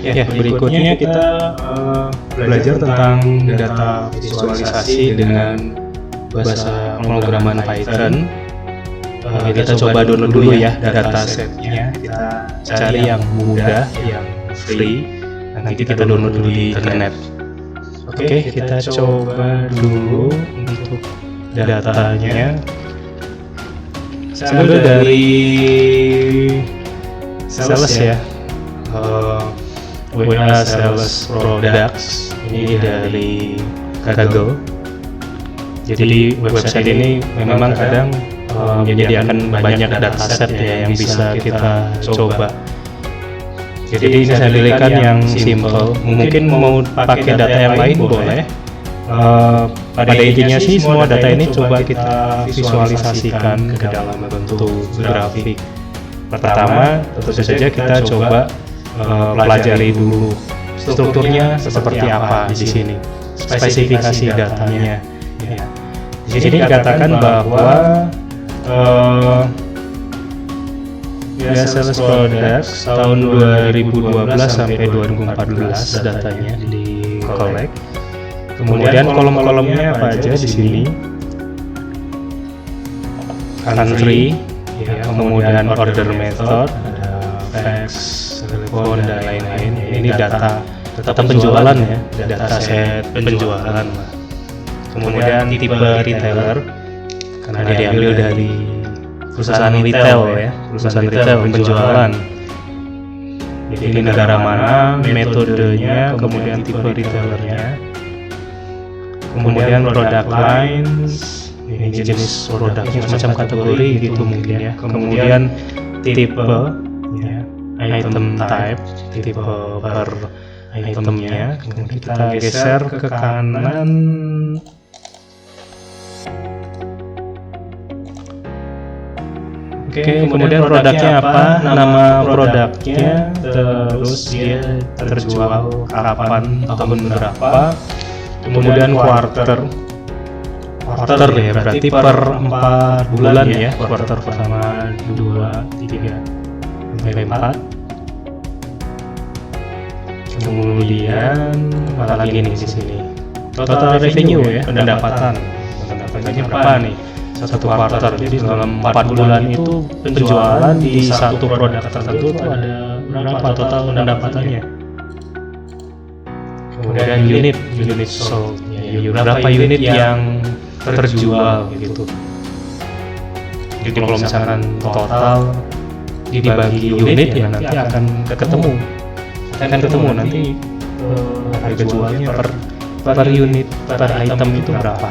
Ya, berikutnya kita belajar tentang data visualisasi dengan bahasa pemrograman Python. Kita coba download dulu ya datasetnya. Kita cari yang mudah, yang free. Nanti kita download dulu di internet. Oke, kita coba dulu untuk datanya. Saya ambil dari sales ya. WA Sales Products ini dari Kaggle. Jadi website ini memang kadang menyediakan banyak dataset ya yang bisa kita coba. Jadi ini saya pilihkan yang simple. Mungkin mau pakai data yang lain boleh. Pada intinya sih semua data ini coba kita visualisasikan ke dalam bentuk grafik. Pertama, tentu saja kita coba pelajari dulu strukturnya seperti apa di sini, spesifikasi datanya. Ya. Di sini dikatakan bahwa Sales Products tahun 2012 sampai 2014 datanya di collect. Kemudian kolom-kolomnya apa aja di sini? Country, ya, kemudian order method, ada fax, telepon dan lain-lain. Ini data penjualan ya, data set penjualan. Kemudian tipe retailer, karena diambil dari perusahaan retail ya, perusahaan retail penjualan. Jadi ini negara mana, metodenya, kemudian tipe retailernya. Kemudian product lines, ini jenis produknya semacam kategori gitu mungkin ya. Kemudian tipe, ya, item type, tipe per itemnya. Kemudian kita geser ke kanan. Oke, kemudian produknya apa? Nama produknya, terus dia terjual kapan, tahun berapa. Kemudian quarter ya, berarti per 4 bulan ya, quarter pertama, 2, 3, sampai 4. Kemudian apa lagi nih di sini? Total revenue ya, pendapatannya berapa nih? Satu quarter. Jadi dalam 4 bulan itu penjualan di satu produk tertentu itu ada berapa total pendapatannya? Kemudian unit sold, ya, berapa unit yang terjual gitu. Jadi kalau misalkan total dibagi unit ya nanti akan ketemu nanti harga jualnya per unit per item itu berapa.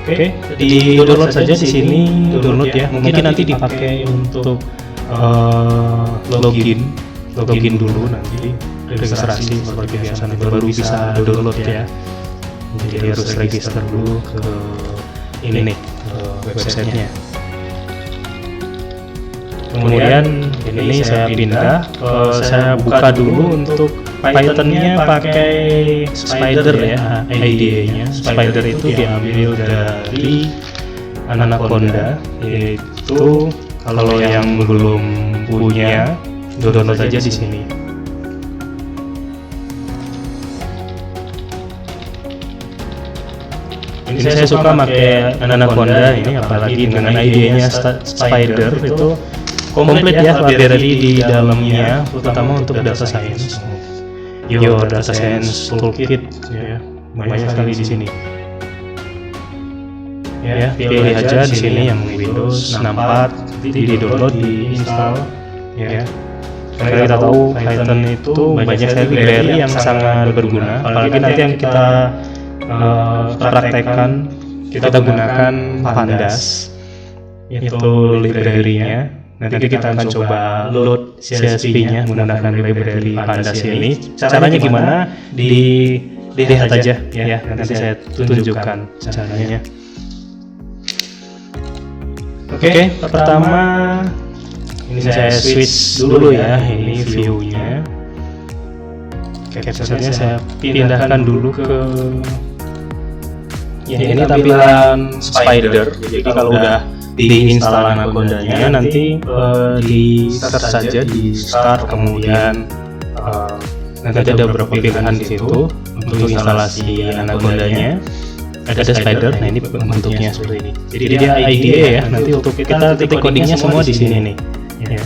Oke, di download saja di sini download ya. Mungkin nanti dipakai untuk login dulu nanti registrasi seperti biasa nanti baru bisa download ya. Jadi harus register dulu ke ini websitenya. Kemudian ini saya pindah, saya buka dulu untuk Python-nya pakai Spider ya, IDE-nya. Spider itu diambil dari Anaconda, yaitu kalau yang belum punya, download aja di sini. Ini saya suka pakai Anaconda ini, apalagi dengan IDE-nya Spider itu komplit ya library di dalamnya, terutama untuk data science. Your Data Science Toolkit ya, banyak sekali di sini. Ya, pilih aja di sini yang Windows 64, di-download, di-install ya. Karena kita tahu Python itu banyak sekali library yang sangat berguna, apalagi nanti yang kita praktekkan, kita gunakan Pandas, itu library-nya. Nanti kita akan coba load CSV-nya menggunakan library Pandas ini. Caranya gimana? Dilihat aja ya. Nanti saya tunjukkan caranya. Oke, pertama ini saya switch dulu ya. Ini view-nya. Capture-nya saya pindahkan dulu ke ini tampilan Spider. Jadi kalau udah diinstal Anacondanya, nanti di start saja di start, kemudian nanti ada beberapa pilihan di situ untuk instalasi Anacondanya. Ada slider, nah ini bentuknya seperti ini. Jadi dia IDE ya, nanti untuk kita titik codingnya semua di sini nih. Ya.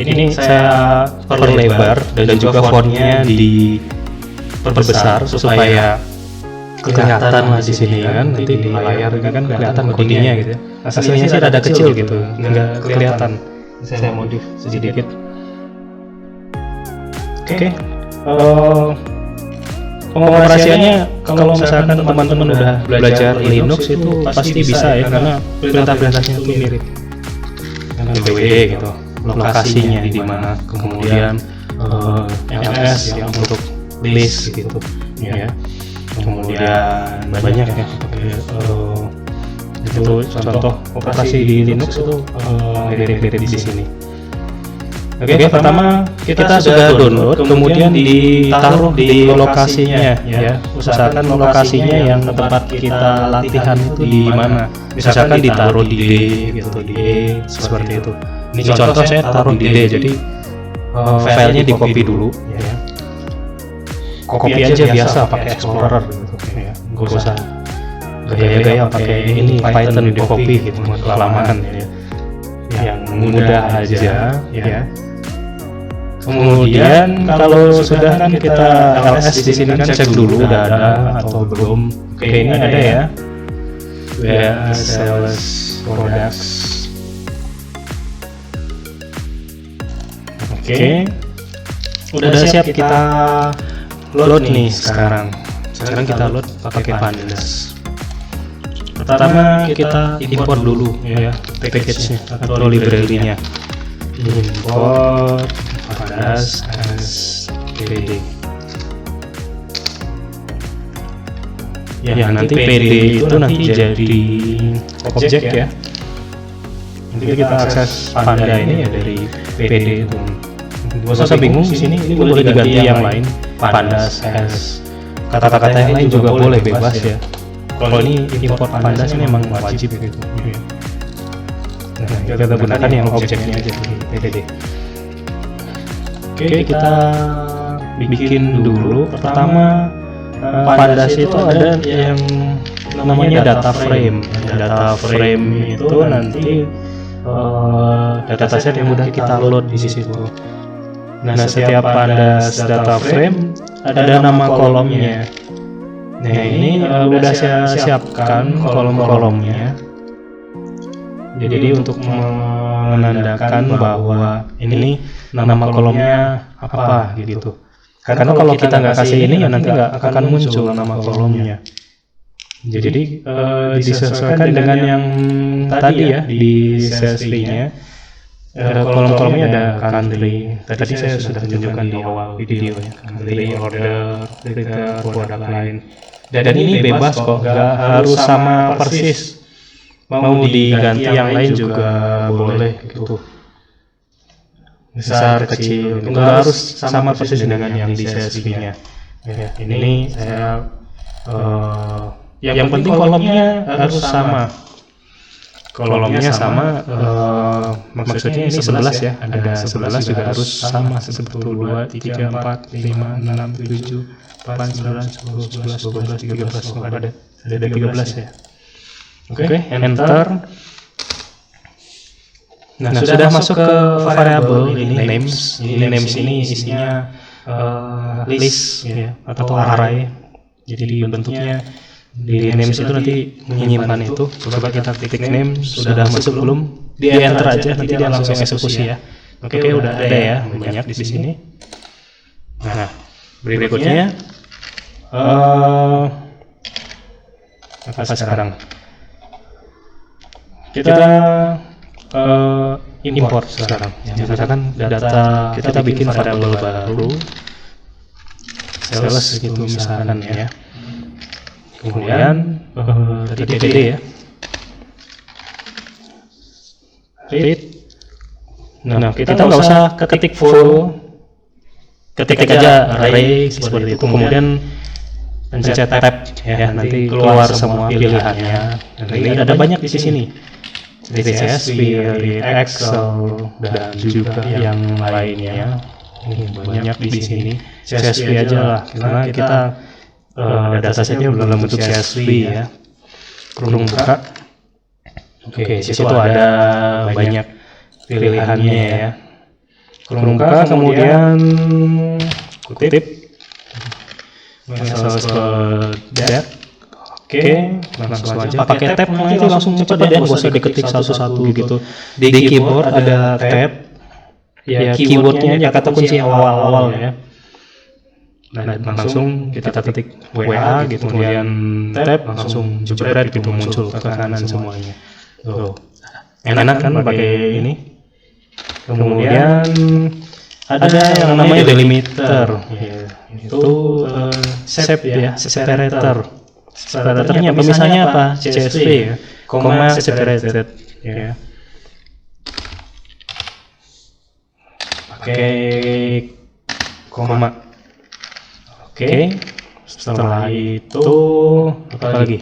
Ini saya perlebar dan juga fontnya diperbesar supaya kelihatan lah di sini kan, nanti di layar kan kelihatan codingnya gitu. Aslinya sih rada kecil gitu, nggak kelihatan. Saya modif sedikit. Oke. Pengoperasiannya kalau misalkan teman-teman udah belajar Linux itu pasti bisa ya, karena perintah-perintahnya itu mirip. MWD gitu, lokasinya di mana, kemudian ls yang untuk list gitu ya. Kemudian banyak ya, itu contoh operasi di Linux itu mirip-mirip di sini. Oke, pertama kita sudah download, kemudian ditaruh di lokasinya ya. Usahakan lokasinya yang tempat kita latihan itu di mana. Misalkan ditaruh di D gitu, di E seperti itu. Ini contoh saya taruh di D, jadi filenya di copy dulu ya. Copy aja biasa pakai Explorer gitu ya. Nggak usah gaya-gaya pakai ini Python di copy gitu, kelamaan ya. Yang mudah aja ya. Kemudian kalau sudah kan kita ls di sini kan cek dulu udah ada atau belum. Oke, ini ada ya. Sales products. Oke. Udah siap kita load nih sekarang. Sekarang kita load pakai Pandas. Pertama kita import dulu ya package-nya atau library-nya. Import Pandas PD. Ya, nanti PD itu nanti jadi objek ya. Nanti kita akses Panda ini ya dari PD itu. Gak usah bingung di sini, ini boleh diganti yang lain. Pandas as kata-kata yang lain juga boleh, bebas ya. Kalau ini import Pandas ini memang wajib gitu. Nah, kita gunakan yang objeknya aja di PDD. Oke, kita bikin dulu. Pertama, Pandas itu ada yang namanya data frame. Data frame itu nanti dataset yang mudah kita load di situ. Nah, setiap Pandas data frame ada nama kolomnya. Nah, ini udah saya siapkan kolom-kolomnya. Jadi untuk menandakan bahwa ini nama kolomnya apa gitu. Karena kalau kita nggak kasih ini ya nanti nggak akan muncul nama kolomnya. Jadi disesuaikan dengan yang tadi ya di CSV-nya. Kolom-kolomnya ada country. Tadi saya sudah tunjukkan di awal video ya. Country, order, trigger, product line. Dan ini bebas kok, nggak harus sama persis. Mau diganti yang lain juga boleh gitu. Besar, kecil, nggak harus sama persis dengan yang di CSV-nya. Ya, ini saya yang penting kolomnya harus sama. Kolomnya sama, maksudnya ini 11 ya. Ada 11 juga harus sama. 1, 2, 3, 4, 5, 6, 7, 8, 9, 10, 11, 12, 13. Ada 13 ya. Oke, enter. Nah, sudah masuk ke variabel ini names. Ini names ini isinya list ya, atau array. Jadi bentuknya di names itu nanti menyimpan itu. Coba kita ketik name, sudah masuk belum? Di enter aja, nanti dia langsung eksekusi ya. Oke, udah ada ya, banyak di sini. Nah, berikutnya apa sekarang? Kita import sekarang. Misalkan data kita bikin variabel baru, sales gitu misalkan ya. Kemudian tadi PD ya, read. Nah, kita nggak usah ketik full, ketik aja array seperti itu. Kemudian pencet tab ya, nanti keluar semua pilihannya. Ini ada banyak di sini. dari CSV, dari Excel, dan juga yang lainnya. Ini banyak di sini. CSV aja lah, karena kita datasetnya dalam bentuk CSV ya. Kurung buka. Oke, situ ada banyak pilihannya ya. Kurung buka, kemudian kutip that. Oke, langsung aja pakai tab nanti langsung cepat ya, nggak usah diketik satu-satu gitu. Di keyboard ada tab, ya keywordnya ya kata kunci awal-awal ya. Nah, langsung kita ketik WA gitu, kemudian tab langsung jebret gitu muncul ke kanan semuanya. Tuh, enak kan pakai ini. Kemudian ada yang namanya delimiter, ya, itu sep ya, separator. Separatornya pemisahnya apa? CSV ya, koma separated ya. Pakai koma. Oke. Setelah itu apa lagi?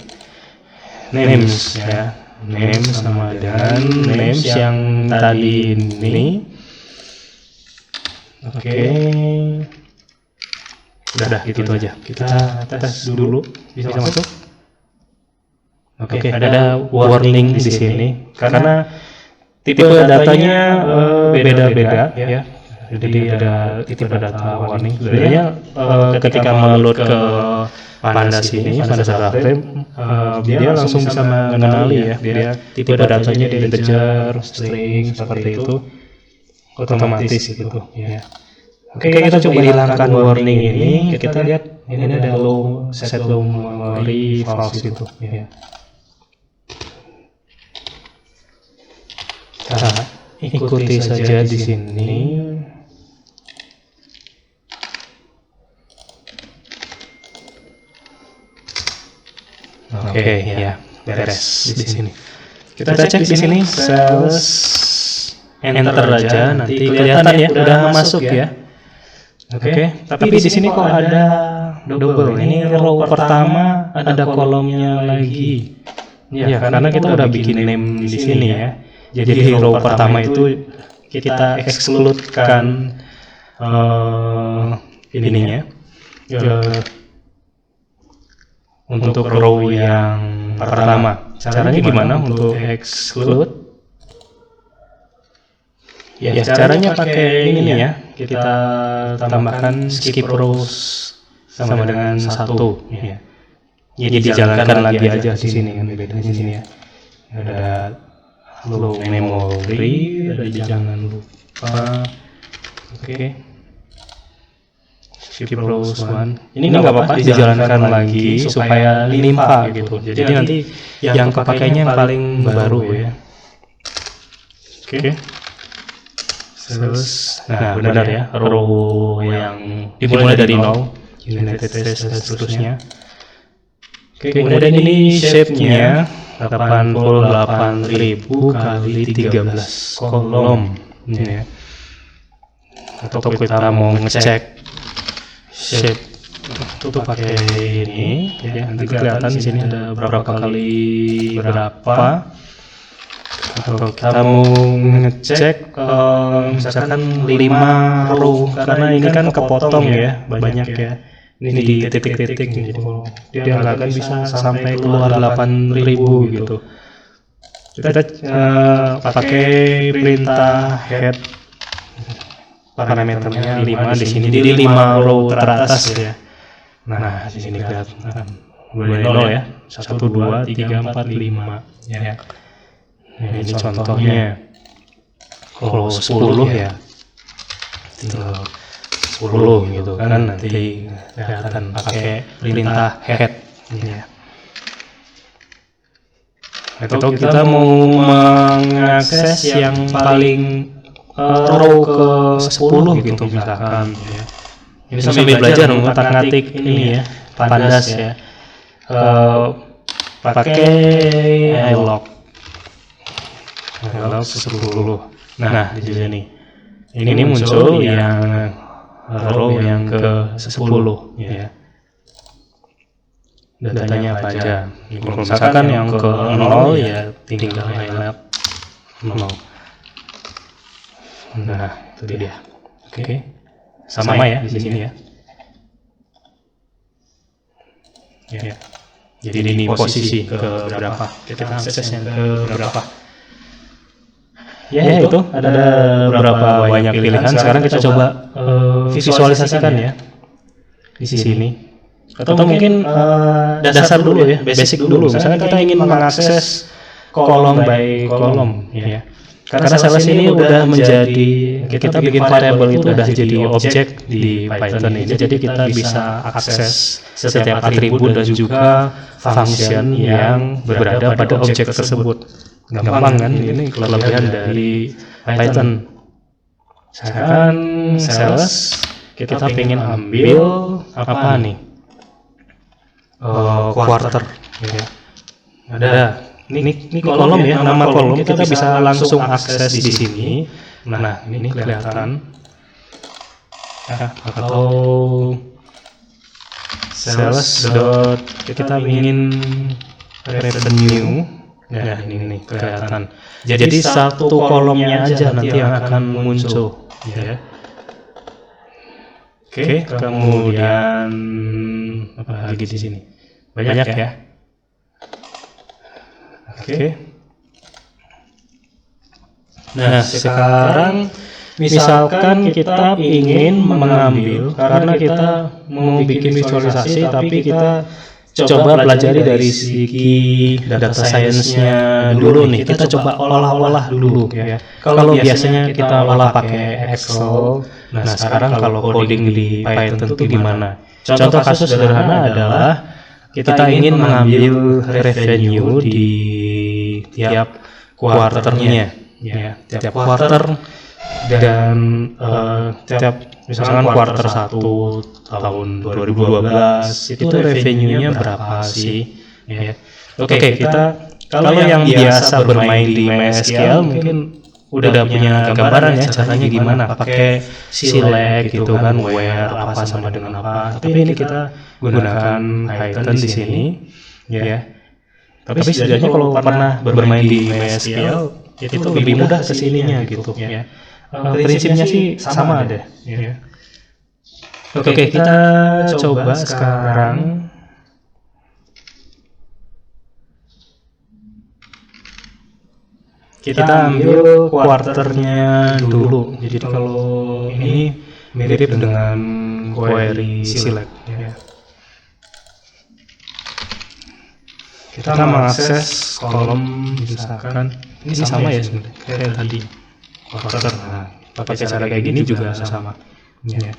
Names ya. Names sama dengan names yang tadi ini. Oke. Udah gitu aja. Kita tes dulu bisa masuk. Oke, ada warning di sini karena tipe datanya beda-beda ya. Jadi ada tipe data warning. Sebenarnya ketika meload ke Pandas ini, Pandas data frame, dia langsung bisa mengenali ya. Dia tipe datanya di integer, string seperti itu otomatis gitu ya. Oke, kita coba hilangkan warning ini. Kita lihat ini ada low set low memory false gitu ya. Kita ikuti saja di sini. Oke, ya, beres di sini. Kita cek di sini sales enter aja, nanti kelihatan ya udah masuk ya. Oke, tapi di sini kok ada double. Ini row pertama ada kolomnya lagi. Ya, karena kita udah bikin name di sini ya. Jadi row pertama itu kita exclude-kan ininya. Untuk row yang pertama. Caranya gimana untuk exclude? Ya, caranya pakai ini ya. Kita tambahkan skip rows sama dengan 1 ya. Jadi dijalankan lagi aja di sini kan, bedanya di sini ya. Ada low memory, jangan lupa. Oke. Skip rows 1. Ini nggak apa-apa dijalankan lagi supaya limpa gitu. Jadi nanti yang kepakainya yang paling baru ya. Oke. Terus, nah benar ya, row yang dimulai dari 0, United States dan seterusnya. Oke, kemudian ini shape-nya 88.000 kali 13 kolom ya. Atau kita mau ngecek shape itu pakai ini ya, nanti kelihatan di sini ada berapa kali berapa. Atau kita mau ngecek misalkan 5 row, karena ini kan kepotong ya, banyak ya. Ini di titik-titik gitu. Dia akan bisa sampai keluar 8.000 gitu. Kita pakai perintah head, parameternya 5 di sini, di 5 row teratas ya. Nah, di sini kelihatan mulai 0 ya. 1 2 3 4 5 ya. Nah, ini contohnya. Kalau 10 ya tinggal 10 gitu kan, nanti kelihatan pakai perintah head ya. Atau kita mau mengakses yang paling row ke 10 gitu misalkan ya. Ini sambil belajar ngotak-ngatik ini ya, Pandas ya. Pakai log 10. Nah, di sini ini muncul yang row yang ke 10 ya. Datanya apa aja. Kalau misalkan yang ke 0 ya tinggal highlight 0. Nah, itu dia. Oke. Sama ya di sini ya. Ya. Jadi ini posisi ke berapa? Kita akses yang ke berapa? Ya itu ada beberapa banyak pilihan. Sekarang kita coba visualisasikan ya di sini. Atau mungkin dasar dulu ya, basic dulu. Misalnya kita ingin mengakses kolom by kolom ya. Karena sales ini udah menjadi, kita bikin variabel itu udah jadi objek di Python ini. Jadi kita bisa akses setiap atribut dan juga function yang berada pada objek tersebut. Gampang kan? Ini kelebihan dari Python. Misalkan sales, kita pengen ambil apa nih? Quarter. Ya. Ada. Ini kolom ya, nama kolom kita bisa langsung akses di sini. Nah, ini kelihatan. Atau sales dot kita ingin revenue. Ya, ini kelihatan. Jadi satu kolomnya aja nanti yang akan muncul. Ya. Oke, kemudian apa lagi di sini? Banyak ya. Oke. Nah, sekarang misalkan kita ingin mengambil, karena kita mau bikin visualisasi, tapi kita coba pelajari dari segi data science-nya dulu nih. Kita coba olah-olah dulu ya. Kalau biasanya kita olah pakai Excel, nah sekarang kalau coding di Python itu gimana? Contoh kasus sederhana adalah kita ingin mengambil revenue di tiap kuarternya, ya, tiap kuarter dan tiap misalkan kuarter 1 tahun 2012 itu revenue-nya berapa sih? Ya. Oke, kita kalau yang biasa bermain di MySQL mungkin udah punya gambaran ya caranya gimana, pakai select gitu kan, where apa sama dengan apa. Tapi ini kita gunakan Python di sini ya. Tapi setidaknya kalau pernah bermain di MySQL itu lebih mudah kesininya gitu ya. Prinsipnya sih sama deh ya. Oke, kita coba sekarang kita ambil kuarternya dulu. Jadi kalau ini mirip dengan query select ya. Kita mengakses kolom misalkan ini sama ya sebenarnya kayak tadi kuarter. Nah, pakai cara kayak gini juga sama ya.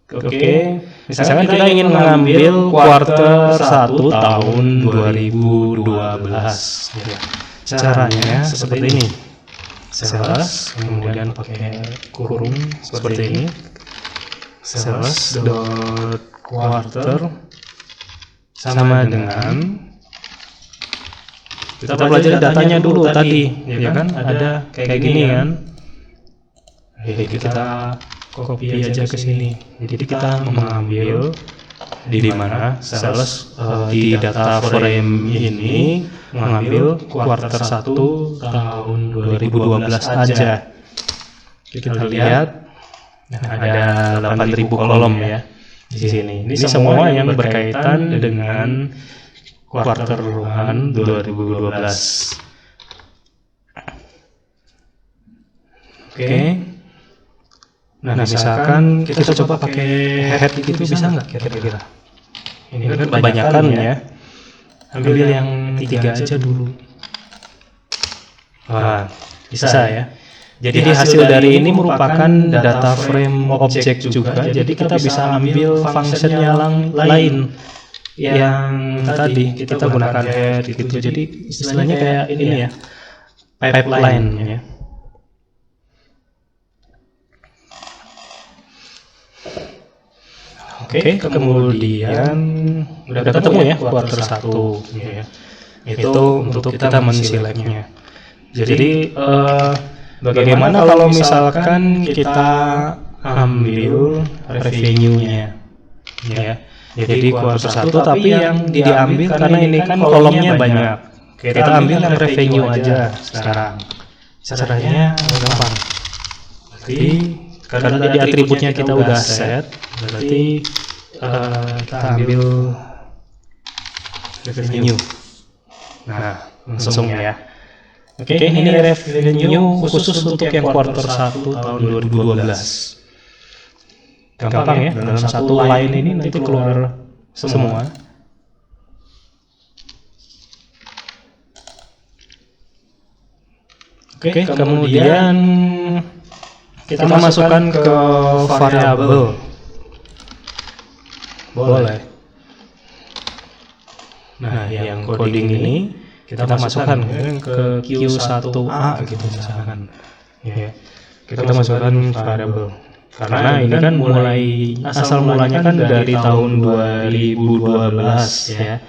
Oke, misalkan kita ingin mengambil kuarter 1 tahun 2012. Caranya seperti ini. Sales, kemudian pakai kurung seperti ini. Sales dot quarter sama dengan kita pelajari datanya dulu tadi, ya kan? Ada kayak gini kan? Kita copy aja ke sini. Jadi kita mengambil di mana sales di data frame ini mengambil kuarter 1 tahun 2012 aja. Kita lihat ada 8.000 kolom ya di sini. Ini semua yang berkaitan dengan kuarter 2012. Oke. Nah, misalkan kita coba pakai head gitu bisa nggak kira-kira? Ini kan kebanyakan ya. Ambil yang 3 aja dulu. Wah, bisa ya. Jadi hasil dari ini merupakan data frame objek juga. Jadi kita bisa ambil function-nya lain yang tadi kita gunakan head gitu. Jadi istilahnya kayak ini ya, pipeline ya. Oke, kemudian udah ketemu ya kuarter 1 ya. Itu untuk kita menselect-nya. Jadi bagaimana kalau misalkan kita ambil revenue-nya ya. Jadi kuarter 1, tapi yang diambil karena ini kan kolomnya banyak. Kita ambil yang revenue aja sekarang. Caranya gampang. Berarti karena tadi atributnya kita udah set, berarti kita ambil revenue. Nah, langsung ya. Oke, ini revenue khusus untuk yang kuarter 1 tahun 2012. Gampang ya, dalam satu line ini nanti keluar semua. Oke, kemudian kita masukkan ke variabel. Boleh. Nah, yang coding ini kita masukkan ke Q1A gitu misalkan. Ya. Kita masukkan variabel. Karena ini kan asal mulanya kan dari tahun 2012 ya.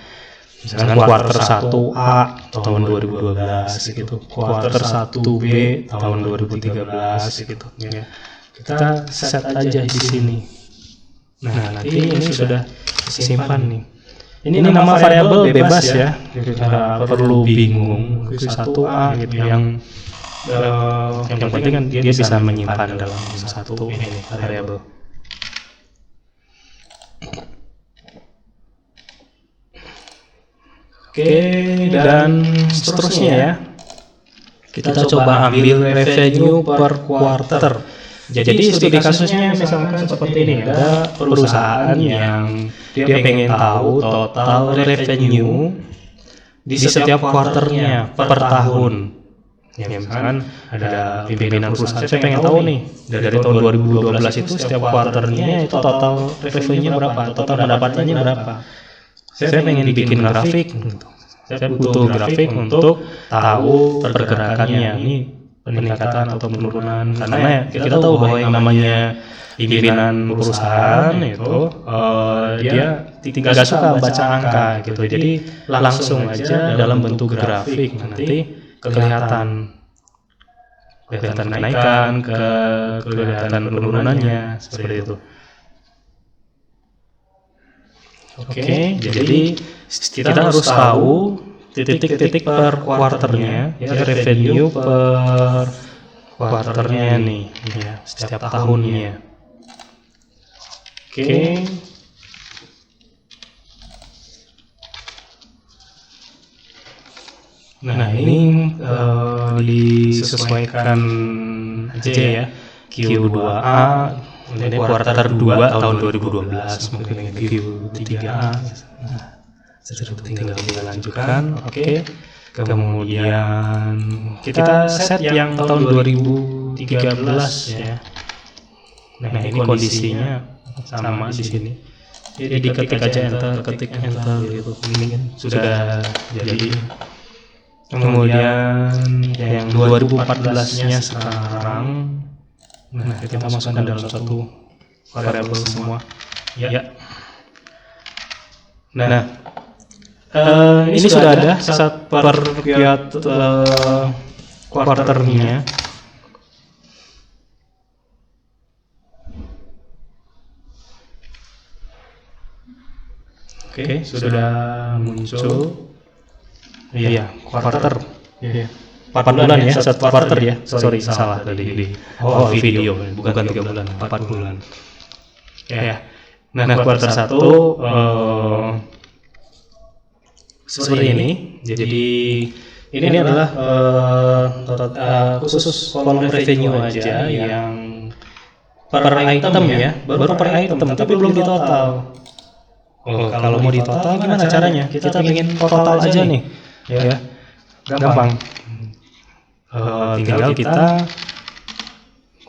Misalkan kuarter 1A tahun 2012 gitu. Kuarter 1B tahun 2013 gitu ya. Kita set aja di sini. Nah, nanti ini sudah simpan nih. Ini nama variabel bebas ya. Kita perlu bingung Q1A gitu yang penting kan dia bisa menyimpan dalam satu ini variabel. Oke, dan seterusnya ya. Kita coba ambil revenue per quarter. Jadi studi kasusnya misalkan seperti ini, ada perusahaan yang dia pengen tahu total revenue di setiap kuarternya per tahun. Ya, misalkan ada pimpinan perusahaan, saya pengen tahu nih dari tahun 2012 itu setiap kuarternya itu total revenue-nya berapa, total pendapatannya berapa. Saya pengen bikin grafik gitu. Saya butuh grafik untuk tahu pergerakannya, ini peningkatan atau penurunan, karena kita tahu bahwa yang namanya pimpinan perusahaan itu dia tidak suka baca angka gitu. Jadi langsung aja dalam bentuk grafik nanti kelihatan kenaikan, kelihatan penurunannya seperti itu. Oke, jadi kita harus tahu titik-titik per kuarternya, ya, revenue per kuarternya nih, ya, setiap tahunnya. Oke. Nah, ini disesuaikan aja ya. Q2A, ini kuarter 2 tahun 2012, mungkin Q3A. Nah, tinggal kita lanjutkan. Oke. Kemudian kita set yang tahun 2013 ya. Nah, ini kondisinya sama di sini. Jadi ketik aja ketik enter gitu. Ini sudah jadi. Kemudian yang 2014-nya sekarang, nah kita masukkan dalam satu variabel semua. Ya. Nah, ini sudah ada per kuarternya. Oke, sudah muncul. Iya, kuarter. Iya. 4 bulan ya, satu kuarter ya. Sorry, salah tadi. Oh, video, bukan 3 bulan, 4 bulan. Ya. Nah, kuarter 1 seperti ini. Jadi ini adalah khusus kolom revenue aja yang per item ya, baru per item, tapi belum di total. Kalau mau di total gimana caranya? Kita ingin total aja nih. Ya, gampang. Tinggal kita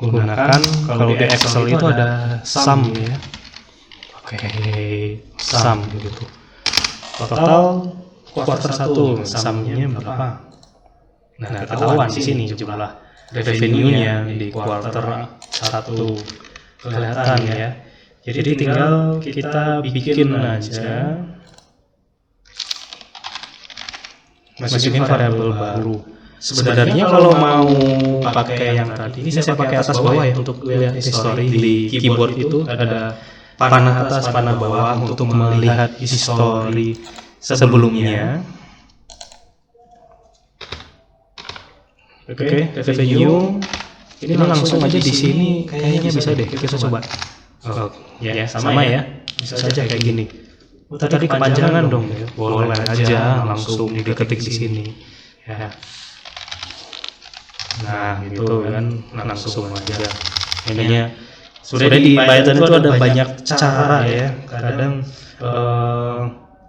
gunakan, kalau di Excel itu ada sum ya. Oke, sum gitu. Total kuarter 1 sumnya berapa? Nah, ketahuan di sini jumlah revenue-nya di kuarter 1 kelihatan ya. Jadi tinggal kita bikin aja, masukin variabel baru. Sebenarnya kalau mau pakai yang tadi, ini saya pakai atas bawah ya untuk lihat history. Di keyboard itu ada panah atas, panah bawah untuk melihat histori sebelumnya. Oke, revenue ini langsung aja di sini kayaknya bisa deh kita coba. Oh, ya sama ya, bisa saja kayak gini. Tadi kepanjangan dong ya, boleh aja langsung diketik di sini. Ya. Nah gitu kan langsung aja. Ininya sudah di Python itu ada banyak cara ya. Kadang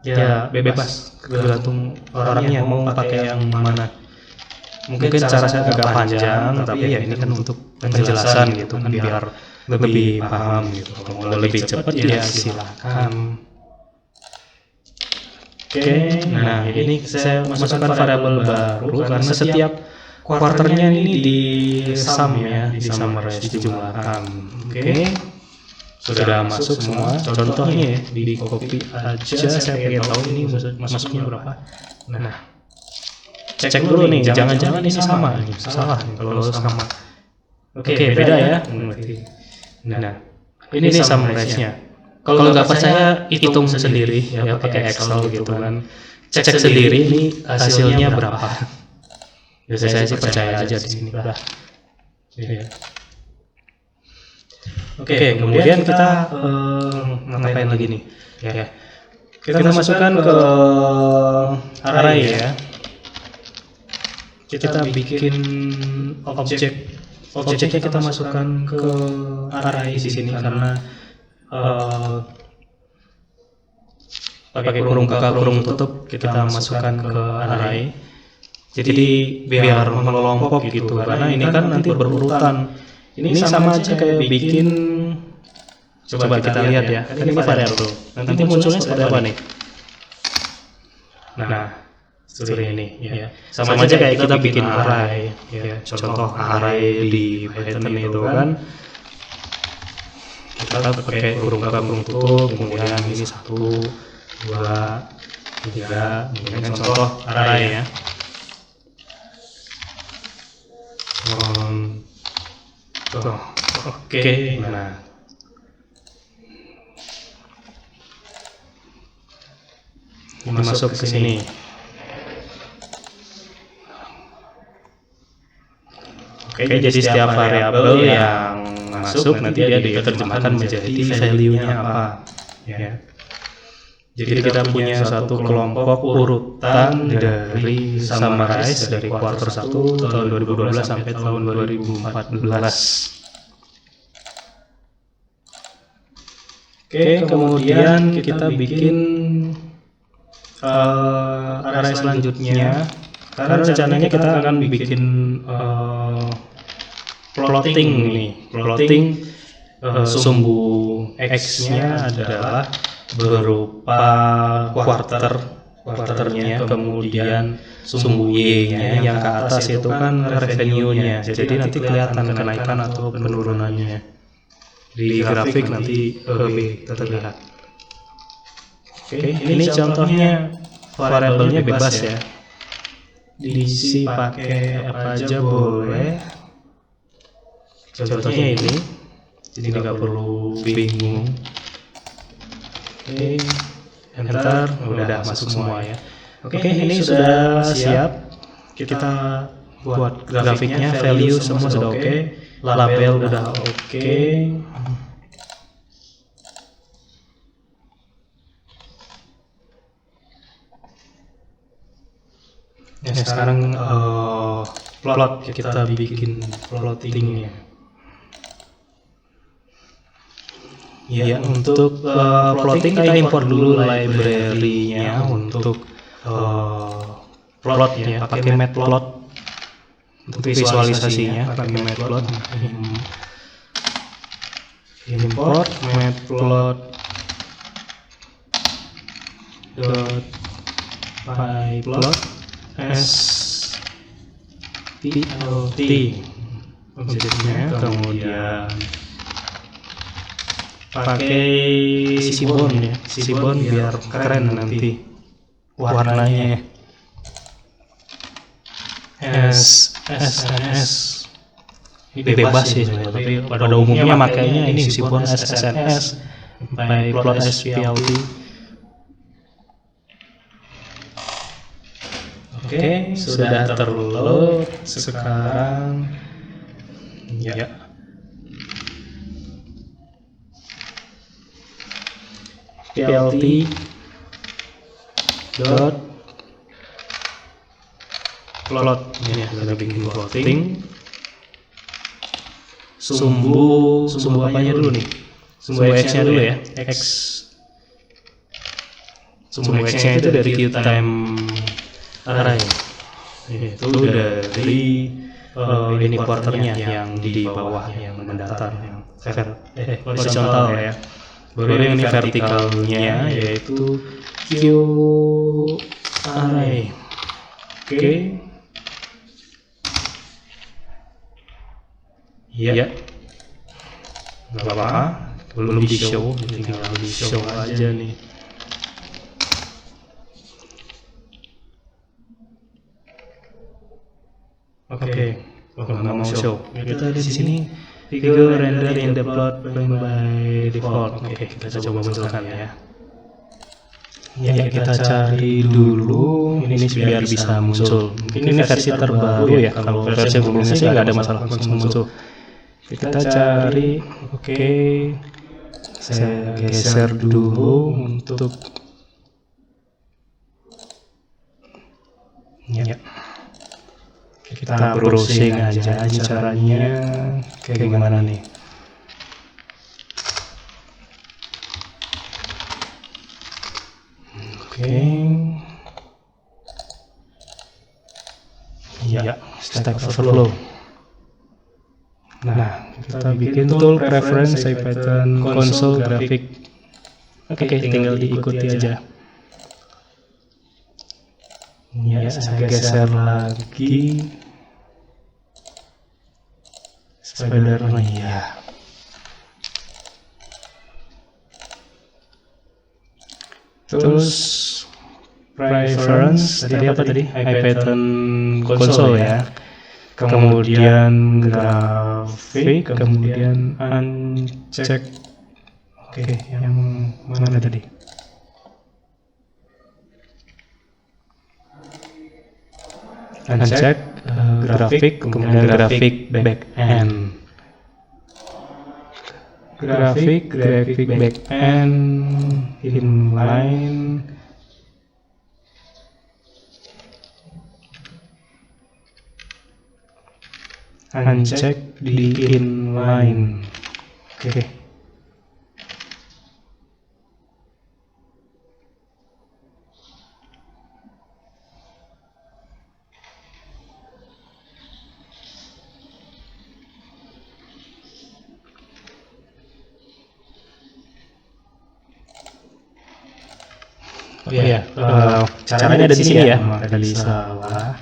ya bebas tergantung orangnya mau pakai yang mana. Mungkin cara saya agak panjang, tapi ya ini kan untuk penjelasan gitu kan biar lebih paham gitu. Kalau mau lebih cepat ya silakan. Oke, nah ini saya masukkan variabel baru karena setiap kuarternya ini di sum ya, di summarize, dijumlahkan. Oke, sudah masuk semua. Contohnya ya, di copy aja. Saya pengen tahu ini masuknya berapa. Nah. Cek dulu nih, jangan-jangan ini sama, salah nih kalau sama. Oke, beda ya. Nah, ini summarize-nya. Kalau nggak percaya, hitung sendiri ya pakai Excel gitu kan. Cek sendiri ini hasilnya berapa. Biasanya saya sih percaya aja di sini. Oke, kemudian kita ngapain lagi nih? Ya, kita masukkan ke array ya. Kita bikin objeknya kita masukkan ke array di sini karena pakai kurung buka kurung tutup kita masukkan ke array. Jadi biar mengelompok gitu karena ini kan nanti berurutan. Ini sama aja kayak bikin, coba kita lihat ya. Kan ini variabel. Nanti munculnya seperti apa nih? Nah, seperti ini ya. Sama aja kayak kita bikin array ya. Contoh array di Python itu kan kita pakai kurung buka kurung tutup, kemudian ini 1, 2, 3, kemudian contoh array ya. Oke, nah ini masuk ke sini. Oke, jadi setiap variabel yang masuk nanti dia diterjemahkan menjadi value-nya apa. Ya. Jadi kita punya satu kelompok urutan dari summarize dari kuartal 1 tahun 2012 sampai tahun 2014. Oke, kemudian kita bikin array selanjutnya. Karena rencananya kita akan bikin plotting nih, plotting sumbu X-nya adalah berupa kuarternya, kemudian sumbu Y-nya yang ke atas itu kan revenue-nya. Jadi nanti kelihatan kenaikan atau penurunannya di grafik nanti terlihat. Oke, ini contohnya variabelnya bebas ya. Diisi pakai apa aja boleh. Contohnya ini, jadi nggak perlu bingung. Oke, enter, udah masuk semua ya. Oke, ini sudah siap. Kita buat grafiknya, value semua sudah oke, label udah oke. Ya, sekarang plot kita bikin plottingnya. Ya, untuk plotting kita import dulu library-nya untuk plot ya, pakai matplot untuk visualisasinya, pakai matplot. Import matplot dot pyplot SPLT objeknya, kemudian pakai sisibon ya, sisibon biar keren nanti warnanya. SSNS ini bebas sih, tapi pada umumnya makanya ini sisibon SSNS. sampai plot SPLT. Oke, sudah terload. Sekarang ya. PLT dot plot ya, kita bikin plotting. Sumbu apanya dulu nih? Sumbu X-nya dulu ya. X. Sumbu X-nya itu dari QTime array. Itu dari ini quarternya yang di bawah yang mendatar, yang horizontal ya. Baru yang ini vertikalnya yaitu Q array. Oke. Ya. Nggak apa-apa. Belum di show, tinggal di show aja nih. Oke. Nggak mau show. Kita di sini figure render in the plot plane by default. Oke, kita coba munculkan ya. Ya, kita cari dulu ini biar bisa muncul. Mungkin ini versi terbaru ya. Kalau versi sebelumnya sih nggak ada masalah, langsung muncul. Kita cari. Oke. Saya geser dulu untuk ya. Kita browsing aja caranya kayak gimana nih. Oke. Ya, Stack Overflow. Nah, kita bikin tool preference IPython console graphic. Oke, tinggal diikuti aja. Ya, saya geser lagi. Spidernya ya. Terus preference tadi apa tadi? IPython console ya. Kemudian grafik, kemudian uncheck. Oke, yang mana tadi? Uncheck grafik, kemudian grafik backend. Grafik backend inline. Uncheck di inline. Oke. Oh iya, caranya ada di sini ya, tadi salah.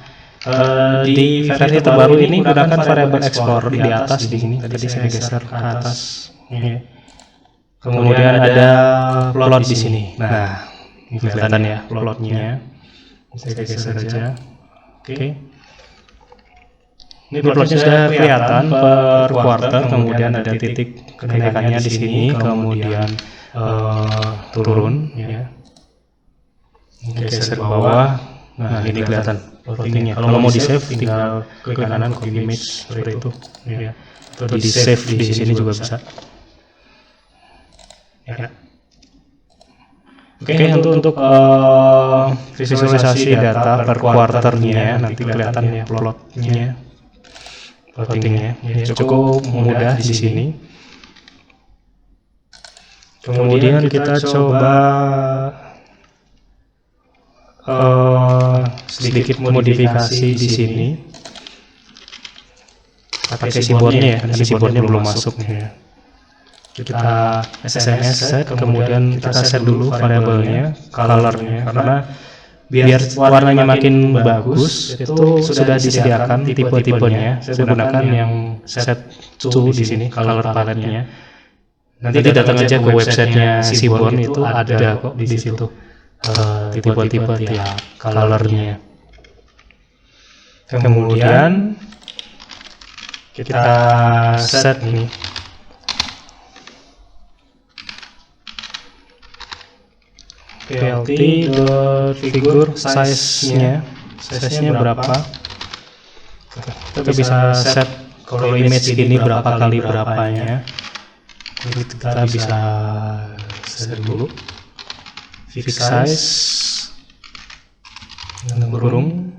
Di versi terbaru ini gunakan variabel export di atas di sini. Tadi saya geser ke atas. Kemudian ada plot di sini. Nah, ini kelihatan ya plotnya. Saya geser aja. Oke. Ini plotnya sudah kelihatan per quarter. Kemudian ada titik kenaikannya di sini. Kemudian turun. Ya. Geser ke bawah. Nah, ini kelihatan plottingnya. Kalau mau di save tinggal ke kanan copy image seperti itu ya. Atau di save di sini juga bisa ya. Oke, untuk visualisasi data per quarternya nanti kelihatan ya plottingnya ya, cukup mudah di sini. Kemudian kita coba sedikit modifikasi di sini pakai keyboardnya ya, karena keyboardnya belum masuk nih ya. Kita SMS set, kemudian kita set dulu variabelnya, colornya, karena biar warnanya makin bagus itu sudah disediakan tipe-tipenya. Saya gunakan yang set to di sini, color palette-nya. Nanti datang aja ke websitenya Seaborn, itu ada kok di situ tipe-tipe ya colornya. Kemudian kita set nih plt.figure size-nya berapa. Kita bisa set kalau image ini berapa kali berapanya. Jadi kita bisa set dulu fix size kurung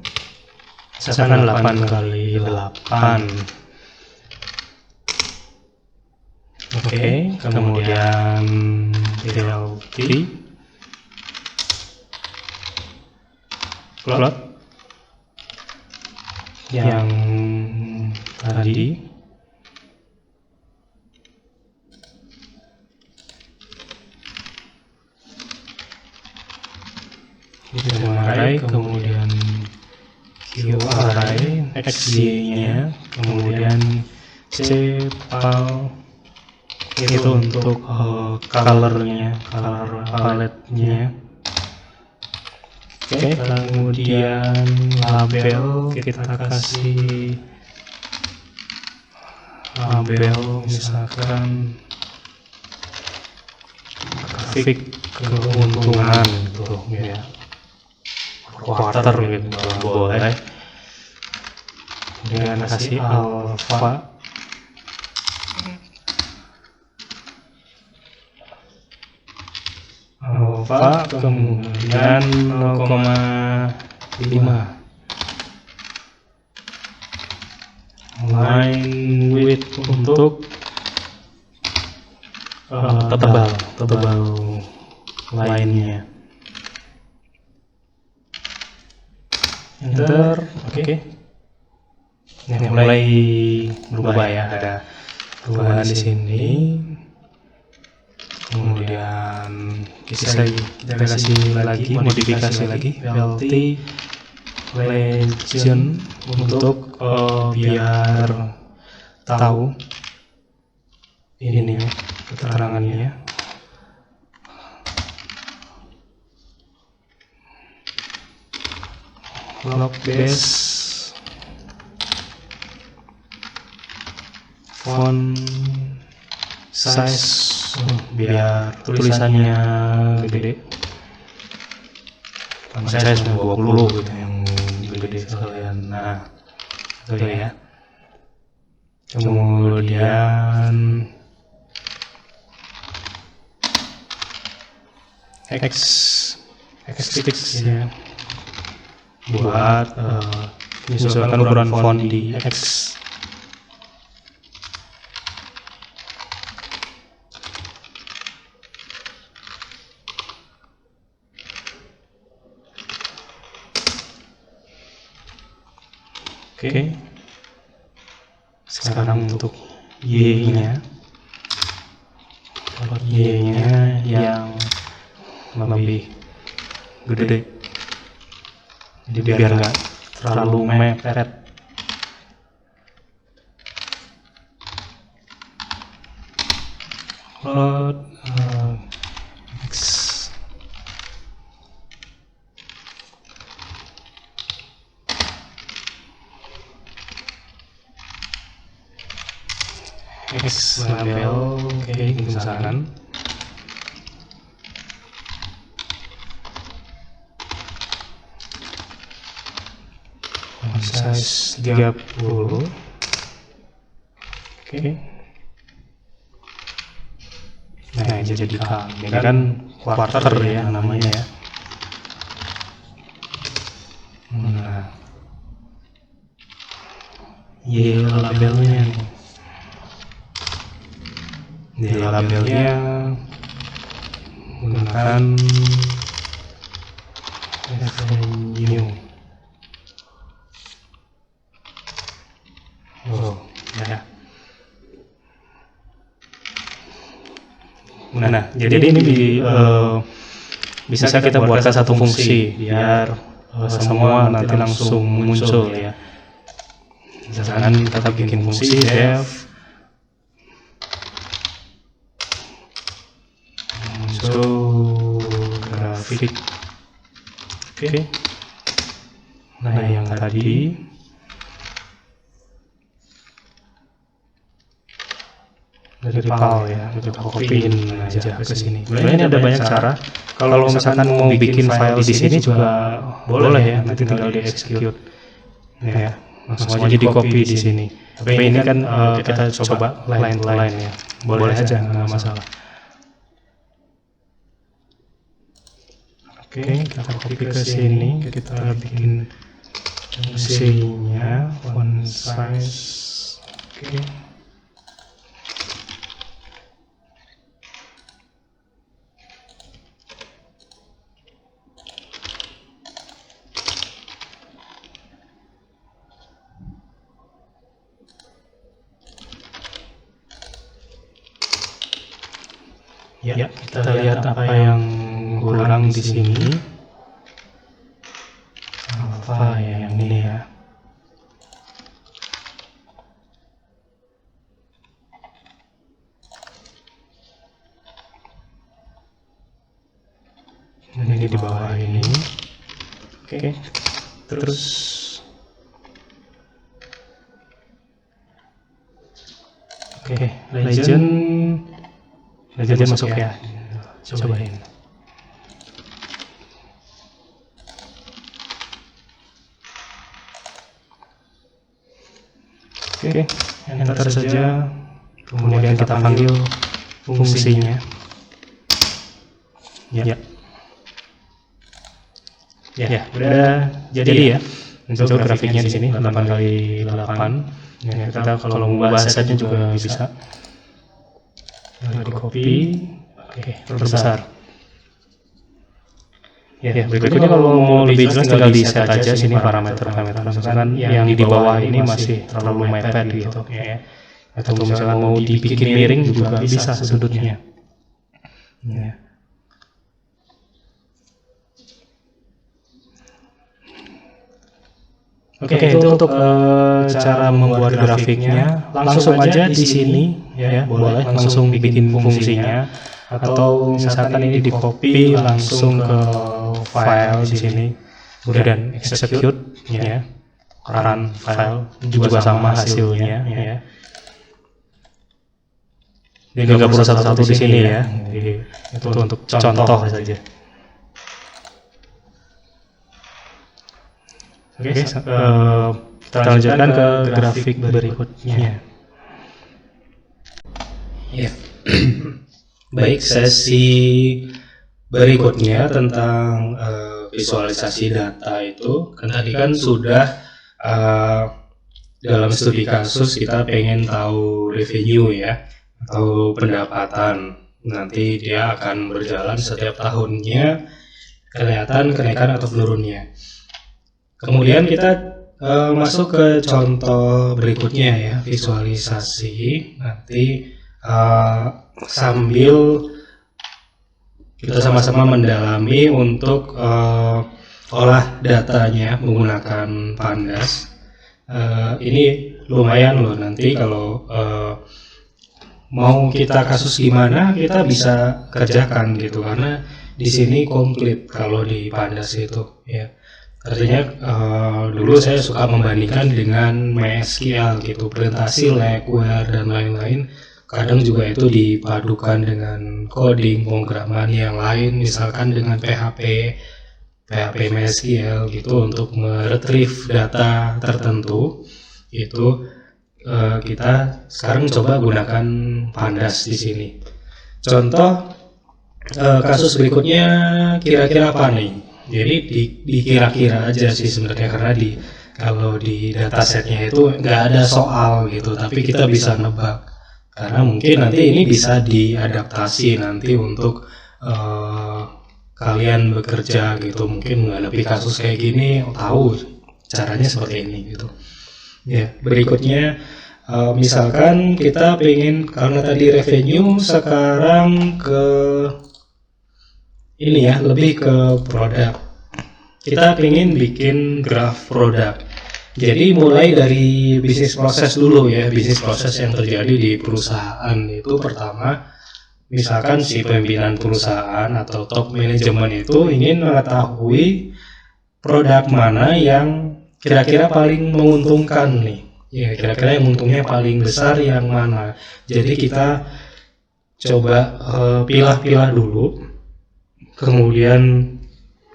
misalkan 8 kali 8. Oke, kemudian plt plot yang tadi array, kemudian qarray, xy-nya, kemudian cpal itu untuk color-nya, color palette-nya. Oke, kemudian label kita kasih label misalkan grafik keuntungan gitu ya, quarter gitu boleh. Kemudian kasih alpha kemudian 0,5 line width untuk tebal line-nya. Enter. Oke. Ini mulai berubah ya, ada perubahan di sini. Kemudian kita kasih lagi, modifikasi lagi plt legend untuk biar tahu ini keterangannya. Block base font size biar tulisannya gede, font size 20 gitu yang gede sekalian. Nah itu ya. Kemudian X6 ya, buat menyesuaikan ukuran font di X. Oke. Sekarang untuk Y-nya, yang lebih gede, jadi biar nggak terlalu mepet. Load X label, oke, misalkan size 30. Oke. Nah, ini jadi ini kan quarter ya namanya ya. Nah, Y labelnya nih. Di labelnya menggunakan revenue. Oh, ya. Nah, jadi ini bisa kita buatkan satu fungsi biar semua nanti langsung muncul ya. Misalkan kita bikin fungsi def grafik. Oke. Nah, yang tadi dari file ya, kita copyin aja ke sini. Sebenarnya ini ada banyak cara. Kalau misalkan mau bikin file di sini juga boleh ya, nanti tinggal di execute ya, langsung aja di copy di sini. Tapi ini kan kita coba line to line ya, boleh aja, nggak masalah. Oke, kita copy ke sini, kita bikin fungsinya font size. Oke. Ya, kita lihat apa yang kurang di sini. Apa ya yang ini ya? Ini di bawah ini. Oke. Terus legend masuk ya. Cobain. Oke, enter saja. Kemudian kita panggil fungsinya. Ya, udah jadi ya. Untuk grafiknya di sini 8x8. Ya, kita kalau mau bahas setnya juga bisa. Di copy. Oke, perbesar. Ya, berikutnya kalau mau lebih jelas tinggal di set aja sini parameter. Misalkan yang di bawah ini masih terlalu mepet gitu ya. Atau misalkan mau dibikin miring juga bisa sudutnya. Ya. Oke, itu untuk cara membuat grafiknya. Langsung aja di sini ya, boleh langsung bikin fungsinya. Atau misalkan ini di copy langsung ke file di sini, kemudian execute ya, run file juga sama hasilnya ya. Ini nggak perlu satu-satu di sini ya. Jadi itu untuk contoh saja. Oke, kita lanjutkan ke grafik berikutnya. Ya. Baik, sesi berikutnya tentang visualisasi data itu kan tadi kan sudah dalam studi kasus kita pengen tahu revenue ya, atau pendapatan. Nanti dia akan berjalan setiap tahunnya, kelihatan kenaikan atau menurunnya. Kemudian kita masuk ke contoh berikutnya ya, visualisasi. Nanti sambil kita sama-sama mendalami untuk olah datanya menggunakan Pandas. Ini lumayan loh, nanti kalau mau kita kasus gimana kita bisa kerjakan gitu, karena di sini komplit kalau di Pandas itu ya. Artinya dulu saya suka membandingkan dengan MySQL gitu, presentasi, Lackware dan lain-lain. Kadang juga itu dipadukan dengan coding pemrograman yang lain, misalkan dengan PHP MySQL gitu untuk meretrieve data tertentu. Itu kita sekarang coba gunakan Pandas di sini. Contoh kasus berikutnya kira-kira apa nih? Jadi dikira-kira aja sih sebenarnya, karena kalau di datasetnya itu nggak ada soal gitu, tapi kita bisa nebak. Karena mungkin nanti ini bisa diadaptasi nanti untuk kalian bekerja gitu, mungkin menghadapi kasus kayak gini tahu caranya seperti ini gitu. Ya, berikutnya misalkan kita pengen, karena tadi revenue, sekarang ke ini ya, lebih ke produk. Kita pengen bikin graf produk. Jadi mulai dari bisnis proses dulu ya, bisnis proses yang terjadi di perusahaan itu. Pertama, misalkan si pimpinan perusahaan atau top manajemen itu ingin mengetahui produk mana yang kira-kira paling menguntungkan nih. Ya, kira-kira yang untungnya paling besar yang mana. Jadi kita coba pilah-pilah dulu, kemudian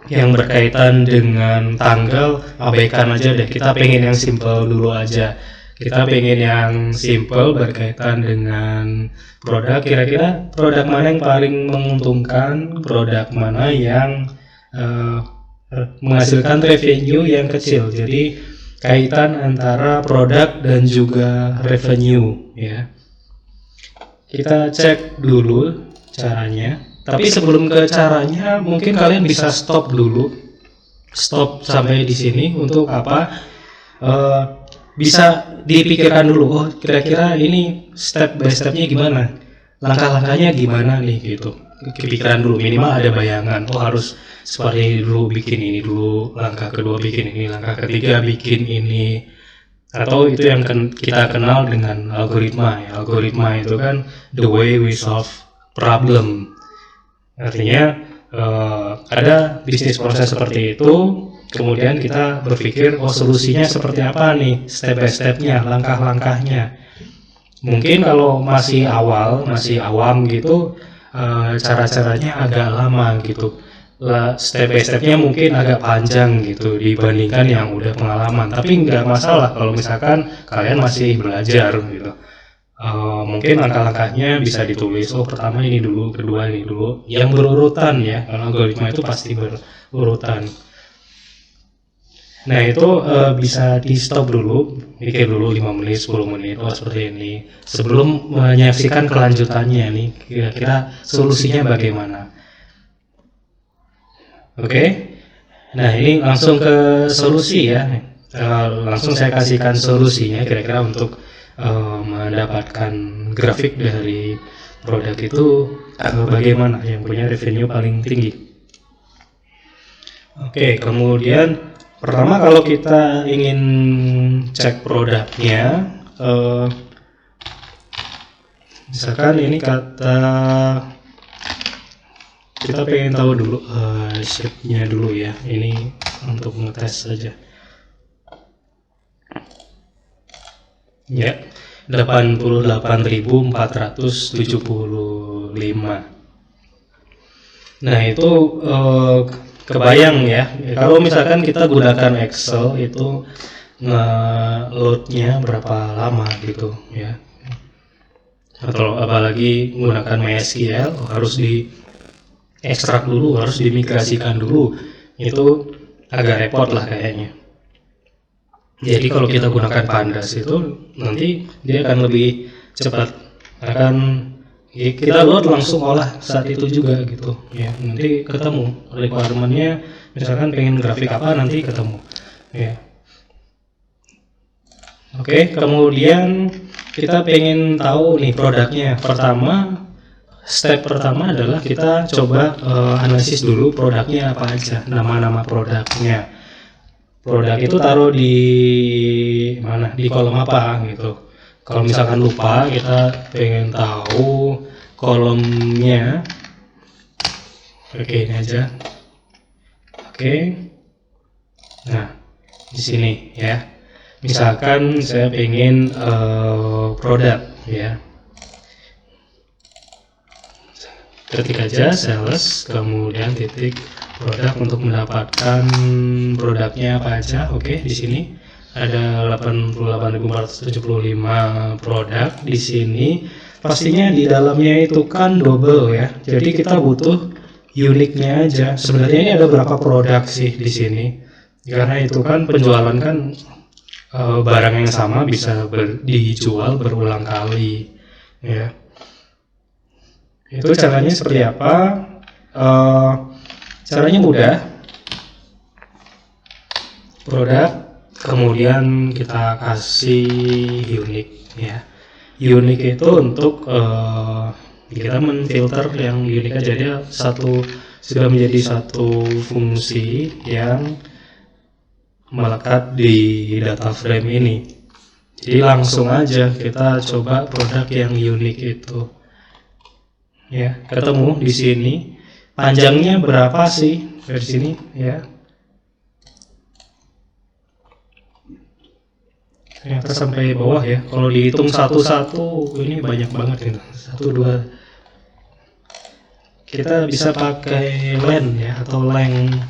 yang berkaitan dengan tanggal abaikan aja deh, kita pengen yang simple dulu aja. Kita pengen yang simple berkaitan dengan produk, kira-kira produk mana yang paling menguntungkan, produk mana yang menghasilkan revenue yang kecil. Jadi kaitan antara produk dan juga revenue ya. Kita cek dulu caranya. Tapi sebelum ke caranya, mungkin kalian bisa stop dulu. Stop sampai di sini untuk apa? Bisa dipikirkan dulu. Oh, kira-kira ini step by stepnya gimana? Langkah-langkahnya gimana nih gitu. Kepikiran dulu, minimal ada bayangan. Oh, harus seperti ini dulu, bikin ini dulu, langkah kedua bikin ini, langkah ketiga bikin ini. Atau itu yang kita kenal dengan algoritma ya. Algoritma itu kan the way we solve problem. Artinya ada bisnis proses seperti itu, kemudian kita berpikir oh solusinya seperti apa nih, step by stepnya, langkah-langkahnya. Mungkin kalau masih awam gitu, cara-caranya agak lama gitu. Step by stepnya mungkin agak panjang gitu dibandingkan yang udah pengalaman. Tapi nggak masalah kalau misalkan kalian masih belajar gitu. Mungkin langkah-langkahnya bisa ditulis. Oh, pertama ini dulu, kedua ini dulu. Yang berurutan ya, karena algoritma itu pasti berurutan. Nah itu bisa di stop dulu, mikir dulu 5 menit, 10 menit, oh seperti ini. Sebelum menyaksikan kelanjutannya nih, kira-kira solusinya bagaimana. Oke. Nah ini langsung ke solusi ya. Langsung saya kasihkan solusinya kira-kira untuk mendapatkan grafik dari produk itu bagaimana yang punya revenue paling tinggi. Oke, kemudian pertama kalau kita ingin cek produknya, misalkan ini kata kita pengen tahu dulu shape-nya dulu ya, ini untuk ngetes saja. Ya, 88.475. Nah itu kebayang ya, kalau misalkan kita gunakan Excel itu nge-load-nya berapa lama gitu ya. Atau apalagi menggunakan MySQL harus di ekstrak dulu, harus dimigrasikan dulu, itu agak repot lah kayaknya. Jadi kalau kita gunakan Pandas itu nanti dia akan lebih cepat, akan kita load langsung olah saat itu juga gitu ya. Nanti ketemu requirement-nya, misalkan pengen grafik apa nanti ketemu ya. Oke, kemudian kita pengen tahu nih produknya. Step pertama adalah kita coba analisis dulu produknya apa aja, nama-nama produknya. Produk itu taruh di mana, di kolom apa gitu. Kalau misalkan lupa, kita pengen tahu kolomnya. Oke, ini aja. Oke. Nah, di sini ya. Misalkan saya pengen produk ya. Ketik aja sales, kemudian titik produk untuk mendapatkan produknya apa aja. Oke, di sini ada 88.475 produk di sini. Pastinya di dalamnya itu kan double ya. Jadi kita butuh uniknya aja. Sebenarnya ini ada berapa produk sih di sini? Karena itu kan penjualan kan barang yang sama bisa dijual berulang kali ya. Itu caranya seperti apa? Caranya mudah. Produk, kemudian kita kasih unique ya. Unique itu untuk kita menfilter yang unique aja, dia sudah menjadi satu fungsi yang melekat di data frame ini. Jadi langsung aja kita coba produk yang unique itu. Ya, ketemu di sini. Panjangnya berapa sih dari sini ya? ternyata sampai bawah ya. Kalau dihitung satu-satu ini banyak banget gitu. 1, 2. Kita bisa pakai len ya, atau length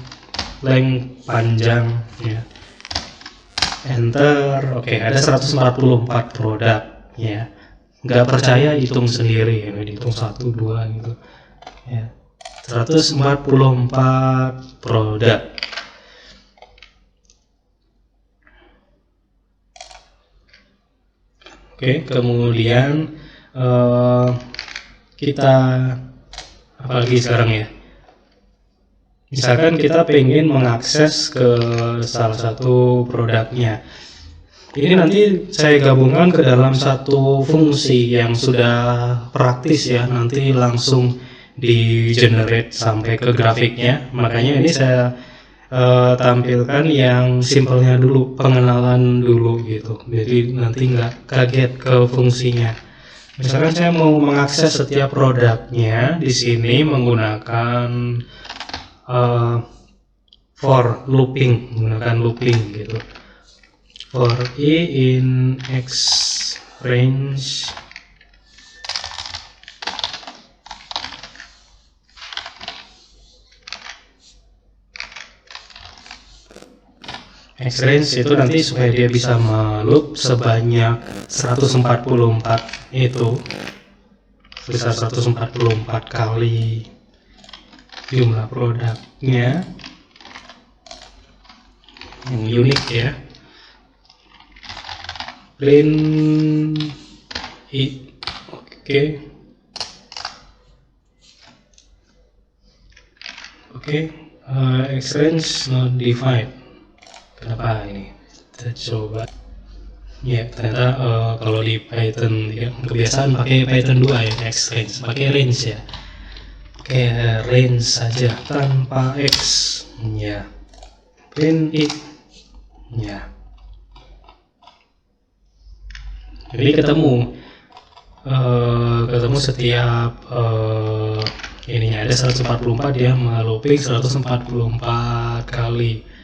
panjang ya. Enter. Oke, ada 144 produk ya. Nggak percaya hitung sendiri ya, dihitung 1, 2 gitu ya. 144 produk. Oke, kemudian kita apalagi sekarang ya. Misalkan kita pengen mengakses ke salah satu produknya. Ini nanti saya gabungkan ke dalam satu fungsi yang sudah praktis ya, nanti langsung di generate sampai ke grafiknya. Makanya ini saya tampilkan yang simpelnya dulu, pengenalan dulu gitu. Jadi nanti nggak kaget ke fungsinya. Misalkan saya mau mengakses setiap produknya di sini menggunakan for looping, menggunakan looping gitu. For i in x range itu nanti supaya dia bisa meloop sebanyak 144 itu, sebesar 144 kali jumlah produknya yang unik ya. Print i, oke, x range not defined. Kenapa ini? Kita coba. Ya, ternyata kalau di Python ya, kebiasaan pakai Python 2 ya, x range, pakai range ya. Oke, range saja tanpa x ya. Print i ya. Jadi ketemu setiap ininya ada 144, dia melooping 144 kali.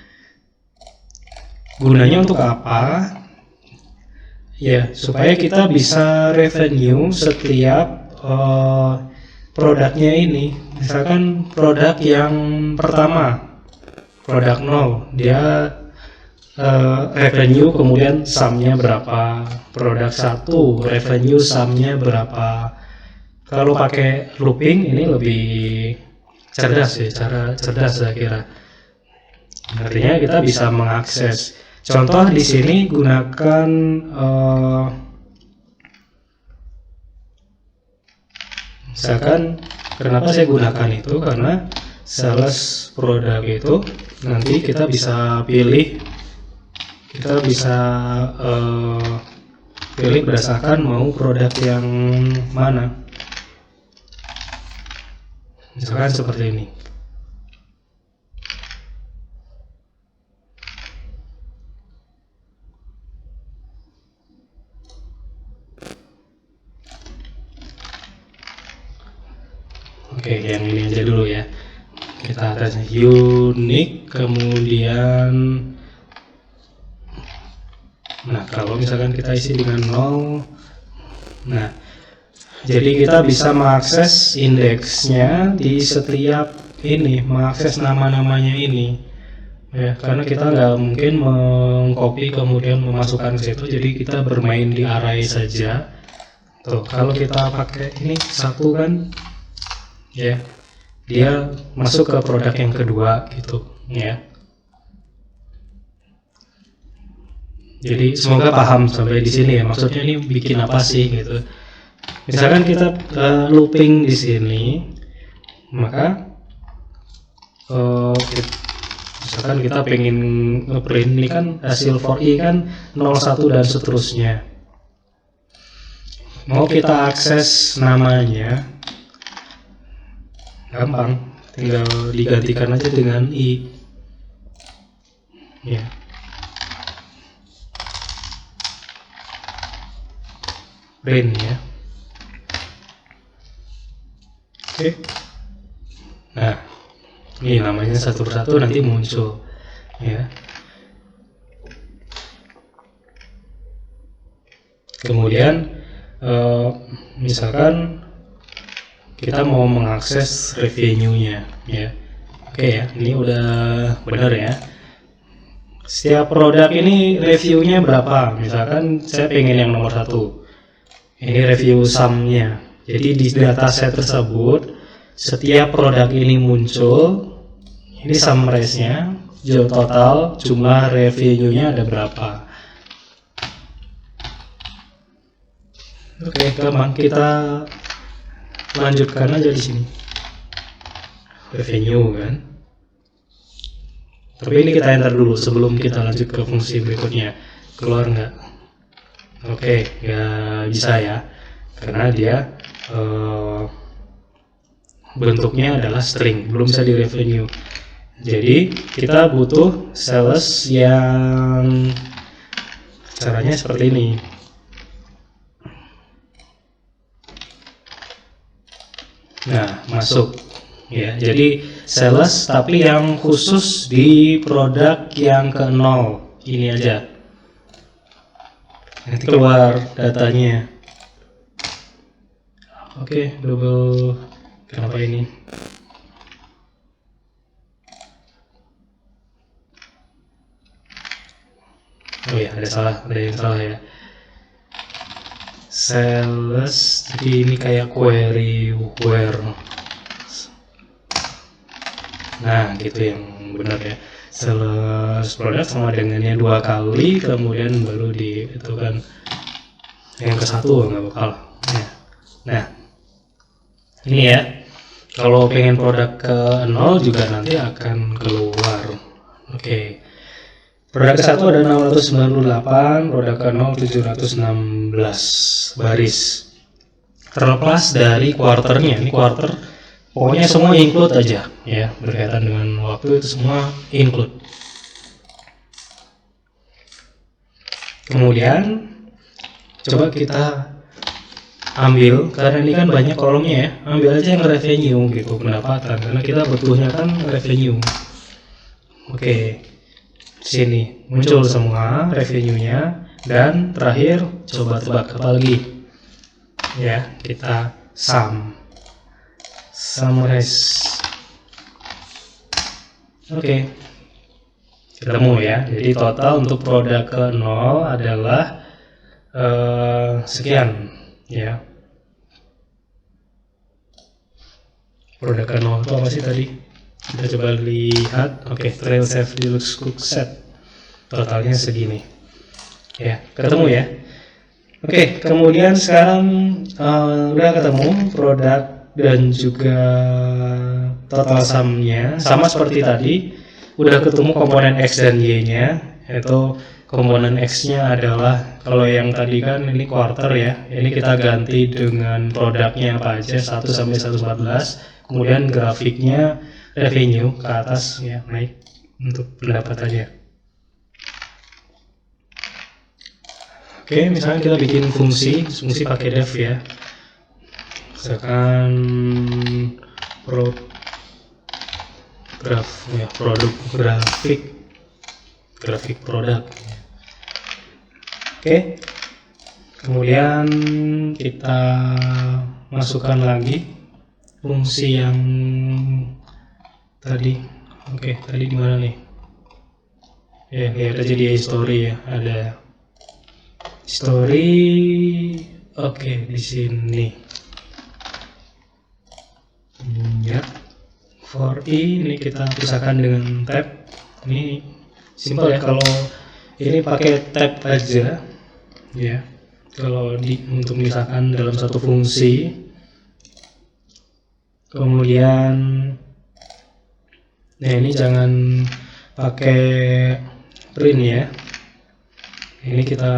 Gunanya untuk apa? Ya, supaya kita bisa revenue setiap produknya ini. Misalkan produk yang pertama, produk 0, dia revenue kemudian sum-nya berapa. Produk 1, revenue sum-nya berapa. Kalau pakai looping ini lebih cerdas ya, cara cerdas saya kira. Artinya kita bisa mengakses. Contoh di sini gunakan misalkan, kenapa saya gunakan itu, karena sales produk itu nanti kita bisa pilih, pilih berdasarkan mau produk yang mana. Misalkan seperti ini. Oke, yang ini aja dulu ya. Kita atas unique, kemudian nah kalau misalkan kita isi dengan 0, nah jadi kita bisa mengakses indeksnya di setiap ini, mengakses nama-namanya ini ya, karena kita nggak mungkin mengcopy kemudian memasukkan ke situ, jadi kita bermain di array saja. Tuh, kalau kita pakai ini satu kan ya, dia masuk ke produk yang kedua gitu ya. Jadi semoga paham sampai di sini ya, maksudnya ini bikin apa sih gitu. Misalkan kita looping di sini, maka misalkan kita pengen ngeprint, ini kan hasil for i kan 01 dan seterusnya. Mau kita akses namanya, gampang, tinggal digantikan aja dengan i ya. Print ya. Oke. Nah, ini namanya satu persatu nanti muncul ya. Kemudian misalkan kita mau mengakses revenue-nya ya. Oke ya, ini udah benar ya. Setiap produk ini reviewnya berapa? Misalkan saya pengen yang nomor 1. Ini review sum-nya. Jadi di dataset tersebut setiap produk ini muncul. Ini summarize-nya, total jumlah revenue-nya ada berapa. Oke, gampang, kita lanjutkan aja di sini. Revenue kan. Tapi ini kita enter dulu sebelum kita lanjut ke fungsi berikutnya. Keluar nggak? Oke, nggak bisa ya, karena dia bentuknya adalah string, belum bisa di revenue. Jadi kita butuh sales yang caranya seperti ini. Nah, masuk ya. Jadi sales tapi yang khusus di produk yang ke 0 ini aja. Nanti keluar datanya. Oke, double. Kenapa ini? Oh ya, ada yang salah ya. Sales, jadi ini kayak query where. Nah, gitu yang benar ya. Sales produk sama dengannya 2 kali, kemudian baru di itu kan yang ke 1 nggak bakal. Ya. Nah, ini ya. Kalau pengen produk ke 0 juga nanti akan keluar. Oke. Produk ke 1 ada 698, produk ke 0 716 baris. Terlepas dari quarternya, ini quarter pokoknya semua include aja ya, berkaitan dengan waktu itu semua include. Kemudian coba kita ambil, karena ini kan banyak kolomnya ya, ambil aja yang revenue gitu, pendapatan, karena kita butuhnya kan revenue. Oke, sini muncul semua revenue-nya, dan terakhir coba tebak apa lagi ya, kita summarize. Oke, ketemu ya. Jadi total untuk produk ke 0 adalah sekian ya. Produk ke 0 itu apa sih tadi? Kita coba lihat. Oke, trail save deluxe cook set totalnya segini ya, ketemu ya. Oke, kemudian sekarang udah ketemu produk dan juga total sum-nya sama seperti tadi. Udah ketemu komponen X dan Y-nya, yaitu komponen X-nya adalah, kalau yang tadi kan ini quarter ya, ini kita ganti dengan produknya apa aja, 1 sampai 114. Kemudian grafiknya revenue ke atas ya, naik untuk pendapatannya. Oke, misalnya kita bikin fungsi pakai def ya. Misalkan produk grafik produk. Oke. Kemudian kita masukkan lagi fungsi yang tadi. Oke, tadi di mana nih? Ya, lihat aja di history ya, ada history. Oke, di sini. Ya. For i ini kita pisahkan dengan tab. Ini simple ya, kalau ini pakai tab aja ya. Kalau untuk misalkan dalam satu fungsi. Kemudian nah ini jangan pakai print ya. Ini kita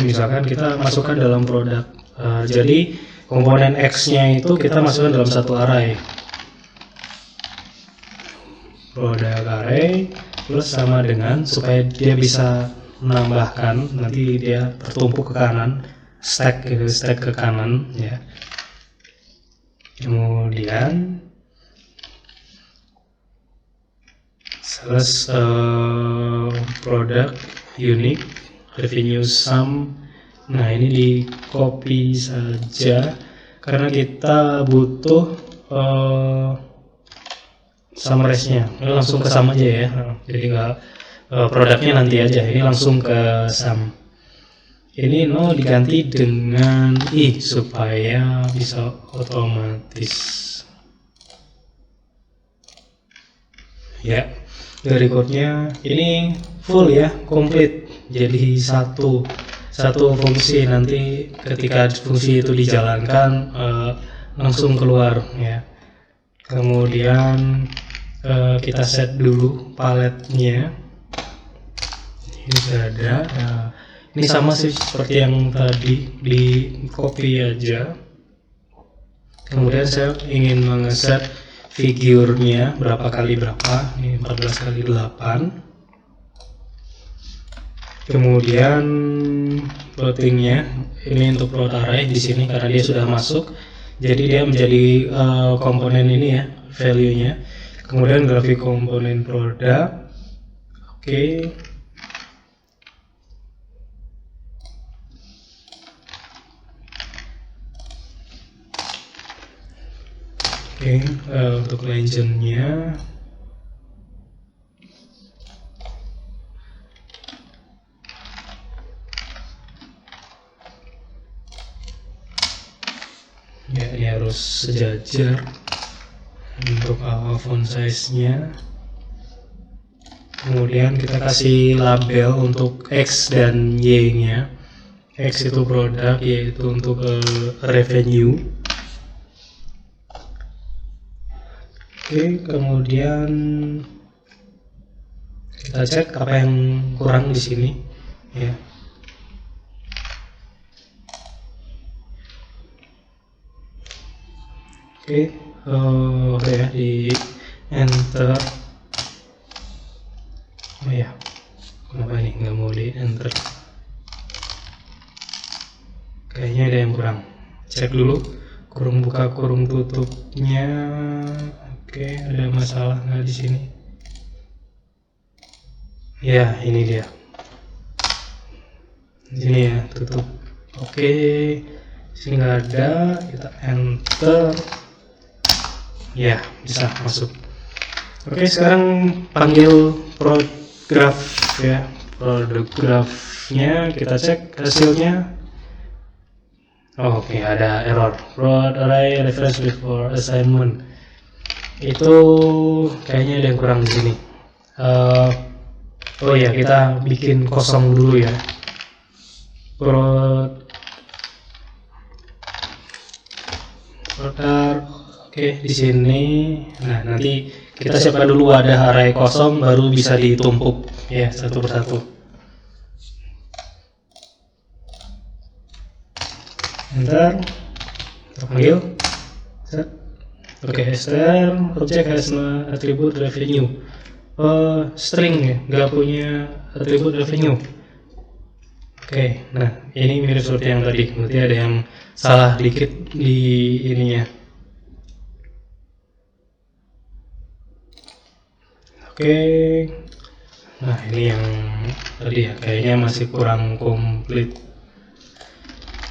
misalkan kita masukkan dalam produk. Jadi komponen X-nya itu kita masukkan dalam satu array. Produk array plus sama dengan, supaya dia bisa menambahkan, nanti dia tertumpuk ke kanan, stack ke kanan ya. sales product unique revenue sum. Nah, ini di copy saja karena kita butuh summarize-nya. Ini langsung ke sum aja ya. Jadi nggak produknya nanti aja. Ini langsung ke sum. Ini no diganti dengan i supaya bisa otomatis. Ya, dari code-nya ini full ya, komplit. Jadi satu fungsi, nanti ketika fungsi itu dijalankan langsung keluar ya. Kemudian kita set dulu paletnya. Ini sudah ada. Ini sama sih seperti yang tadi, di copy aja. Kemudian saya ingin mengeset figurnya berapa kali berapa. Ini 14 kali 8. Kemudian plottingnya ini untuk plot array di sini karena dia sudah masuk. Jadi dia menjadi komponen ini ya, value-nya. Kemudian grafik komponen produk. Oke. Oke, untuk legend-nya ya, ini harus sejajar. Untuk font size-nya, kemudian kita kasih label untuk X dan Y-nya. X itu produk, Y itu untuk revenue. Oke, kemudian kita cek apa yang kurang di sini ya. Oke, ya di enter. Oh ya, kenapa ini nggak mau di enter? Kayaknya ada yang kurang. Cek dulu kurung buka kurung tutupnya. Oke, ada masalah nggak di sini? Ya, ini dia. Di sini ya, tutup. Oke, sini nggak ada. Kita enter. Ya, bisa masuk. Oke, sekarang panggil graph ya. Product graph-nya kita cek hasilnya. Oh, oke, ada error. Prod array reference before assignment. Itu kayaknya ada yang kurang di sini. Oh ya, kita bikin kosong dulu ya. Oke, di sini. Nah, nanti kita siapkan dulu ada array kosong, baru bisa ditumpuk ya satu persatu. Enter. Kita panggil. Set. Oke, str object has no attribute revenue. String ya, nggak punya atribut revenue. Oke, nah ini mirip seperti yang tadi. Berarti ada yang salah dikit di ininya. Oke, nah ini yang tadi ya, kayaknya masih kurang komplit.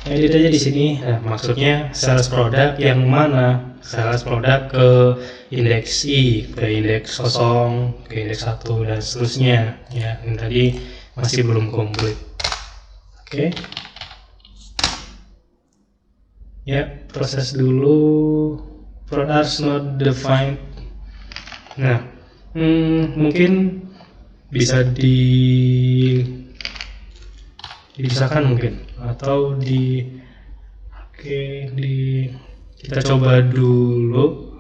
Edit aja di sini. Nah, maksudnya sales produk yang mana? Sales produk ke indeks I, ke indeks 0, ke indeks 1 dan seterusnya. Ya, ini tadi masih belum komplit. Oke. Ya, proses dulu. Products not defined. Nah, mungkin bisa dipisahkan mungkin, atau kita coba dulu.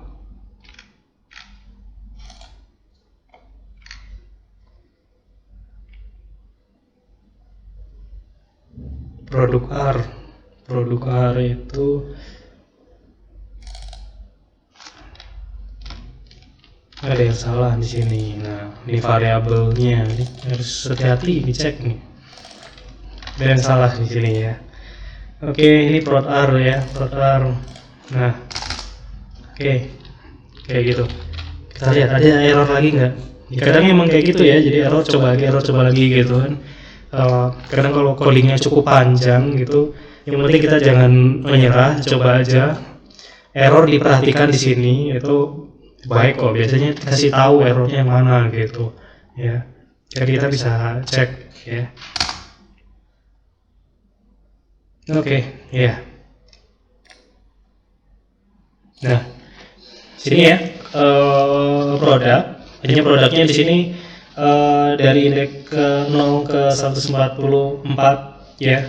Produk R itu ada yang salah di sini. Nah, ini variabelnya, ini harus hati-hati dicek nih. Ada yang salah di sini ya. Oke, ini prod R ya, prod R. Nah, oke, kayak gitu. Kita lihat ada error lagi nggak? Ya, kadang emang kayak gitu ya, jadi error coba lagi gitu kan. Kadang kalau codingnya cukup panjang gitu, yang penting kita jangan menyerah, coba aja. Error diperhatikan di sini itu baik kok, biasanya kasih tahu errornya yang mana gitu ya. Jadi kita bisa cek ya. Oke, ya. Nah, sini ya produk. Jadinya produknya di sini dari indeks ke 0 ke 144 ya.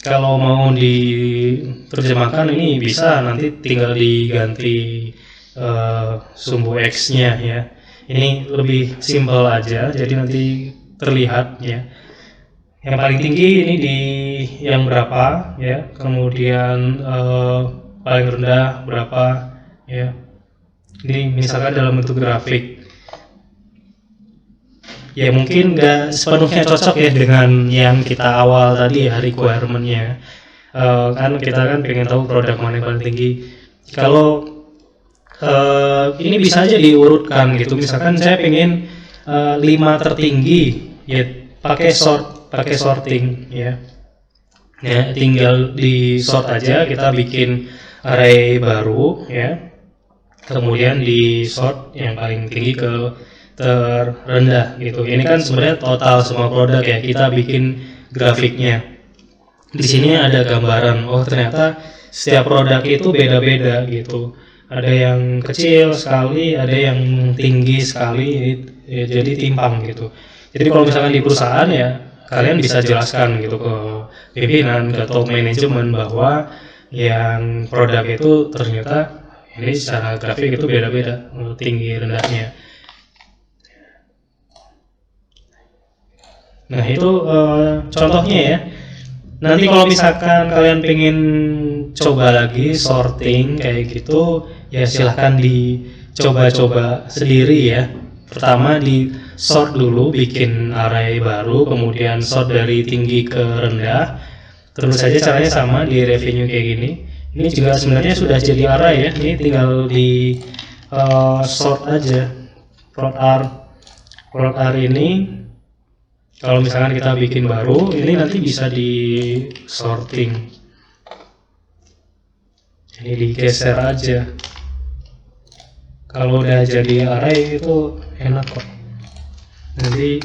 Kalau mau diterjemahkan ini bisa, nanti tinggal diganti sumbu X-nya ya. Ini lebih simpel aja, jadi nanti terlihat ya. Yang paling tinggi ini di yang berapa ya, kemudian paling rendah berapa ya. Ini misalkan dalam bentuk grafik. Ya mungkin nggak sepenuhnya cocok ya dengan yang kita awal tadi ya, requirement-nya. Kan kita kan pengen tahu produk mana yang paling tinggi. Kalau ini bisa aja diurutkan gitu. Misalkan saya pengen 5 tertinggi ya, pakai sorting ya. Ya, tinggal di sort aja, kita bikin array baru ya. Kemudian di sort yang paling tinggi ke terendah gitu. Ini kan sebenarnya total semua produk ya, kita bikin grafiknya. Di sini ada gambaran, oh ternyata setiap produk itu beda-beda gitu. Ada yang kecil sekali, ada yang tinggi sekali, ya, jadi timpang gitu. Jadi kalau misalkan di perusahaan ya, kalian bisa jelaskan gitu ke pimpinan, ke top manajemen bahwa yang produk itu ternyata ini secara grafik itu beda-beda tinggi rendahnya. Nah itu contohnya ya. Nanti kalau misalkan kalian pengen coba lagi sorting kayak gitu, ya silahkan dicoba-coba sendiri ya. Pertama di sort dulu, bikin array baru, kemudian sort dari tinggi ke rendah. Terus saja caranya sama di revenue kayak gini. Ini juga sebenarnya sudah jadi array ya. Ini tinggal di sort aja. Prod R ini kalau misalkan kita bikin baru, ini nanti bisa di sorting. Ini digeser aja. Kalau udah jadi array itu enak kok. Nanti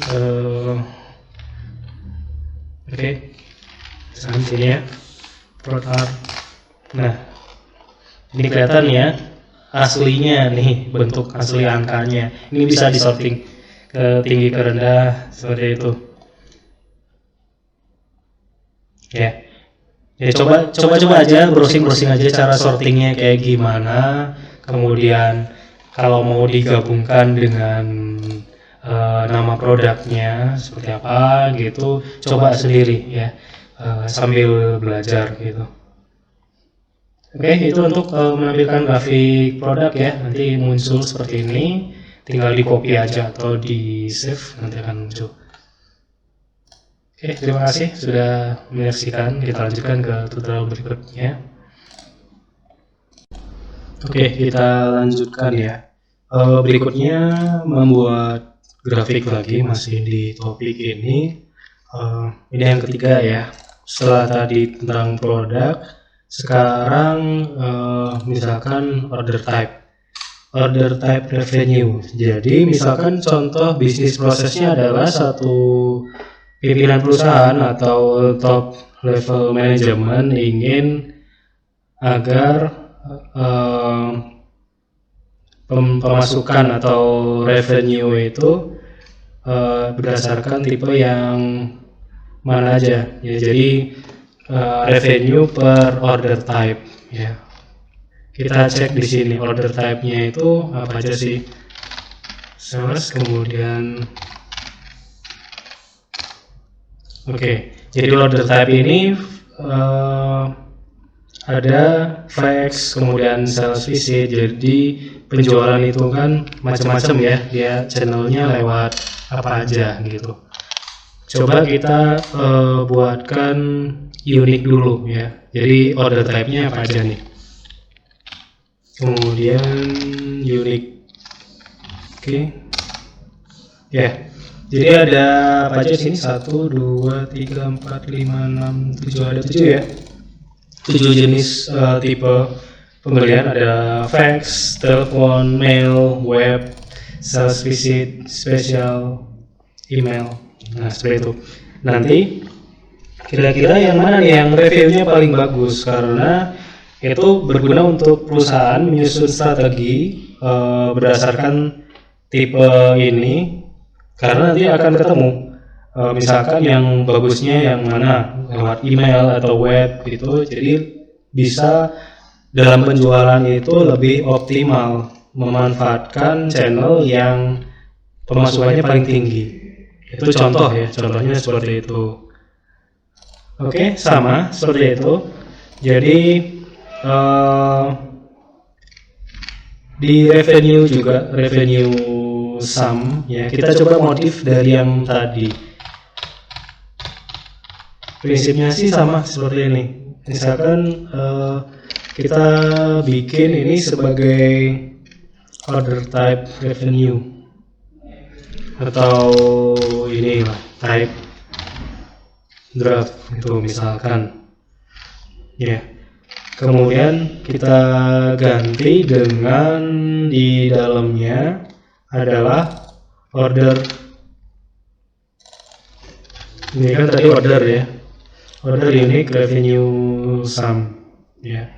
oke. Misalkan sini ya. Prod R. Nah, ini kelihatan ya aslinya nih, bentuk asli angkanya. Ini bisa disorting ke tinggi ke rendah seperti itu. Ya. Ya coba aja, browsing aja cara sortingnya kayak gimana. Kemudian kalau mau digabungkan dengan nama produknya seperti apa gitu, coba sendiri ya, sambil belajar gitu. Oke, itu untuk menampilkan grafik produk ya, nanti muncul seperti ini, tinggal di copy aja atau di save, nanti akan muncul. Oke, terima kasih sudah menyaksikan, kita lanjutkan ke tutorial berikutnya. Oke, kita lanjutkan ya. Berikutnya membuat grafik lagi, masih di topik ini. Ini yang ketiga ya, setelah tadi tentang produk, sekarang misalkan order type revenue. Jadi misalkan contoh bisnis prosesnya adalah satu pimpinan perusahaan atau top level manajemen ingin agar pemasukan atau revenue itu berdasarkan tipe yang mana aja ya. Jadi revenue per order type ya. Kita cek di sini order type-nya itu apa aja sih. Sales, kemudian oke, jadi order type ini ada fax, kemudian sales visit. Jadi penjualan itu kan macam-macam ya, dia channelnya lewat apa aja gitu. Coba kita buatkan unik dulu ya. Jadi order type-nya apa aja nih. Kemudian unik. Oke. Ya, jadi ada apa aja sini? 1, 2, 3, 4, 5, 6, 7, ada 7 ya. 7 jenis tipe pembelian, ada fax, telepon, mail, web, sales visit, special, email. Nah, seperti itu. Nanti kira-kira yang mana nih yang reviewnya paling bagus, karena itu berguna untuk perusahaan menyusun strategi berdasarkan tipe ini, karena nanti akan ketemu misalkan yang bagusnya yang mana lewat email atau web gitu, jadi bisa dalam penjualan itu lebih optimal memanfaatkan channel yang pemasukannya paling tinggi. Itu contoh ya, contohnya seperti itu. Oke, sama seperti itu. Jadi di revenue juga, revenue sum ya, kita coba modif dari yang tadi. Prinsipnya sih sama seperti ini. Misalkan kita bikin ini sebagai order type revenue atau ini lah, type draft itu misalkan ya. Kemudian kita ganti dengan di dalamnya adalah order. Ini kan tadi order ya, order unique revenue sum ya.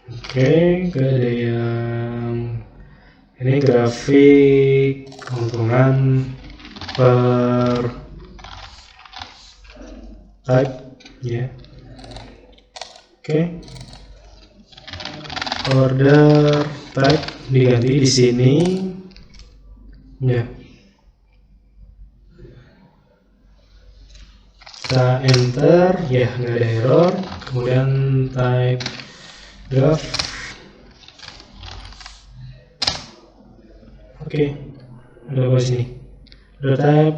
Oke, ada yang ini grafik keuntungan per type ya. Oke. Order type diganti di sini ya. Kita enter ya, nggak ada error. Kemudian type draft. Oke, ada apa sini? Order type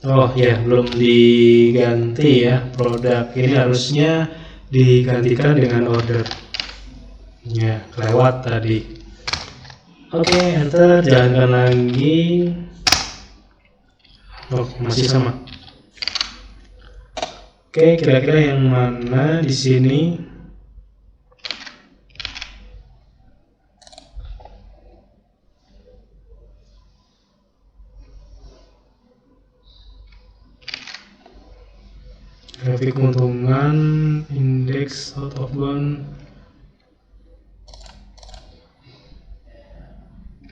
oh ya, belum diganti ya produk. Ini harusnya digantikan dengan order. Ya, kelewat tadi. Oke, enter, jalankan lagi. Oh, masih sama. Oke, kira-kira yang mana di sini? Grafik keuntungan, indeks out of bound,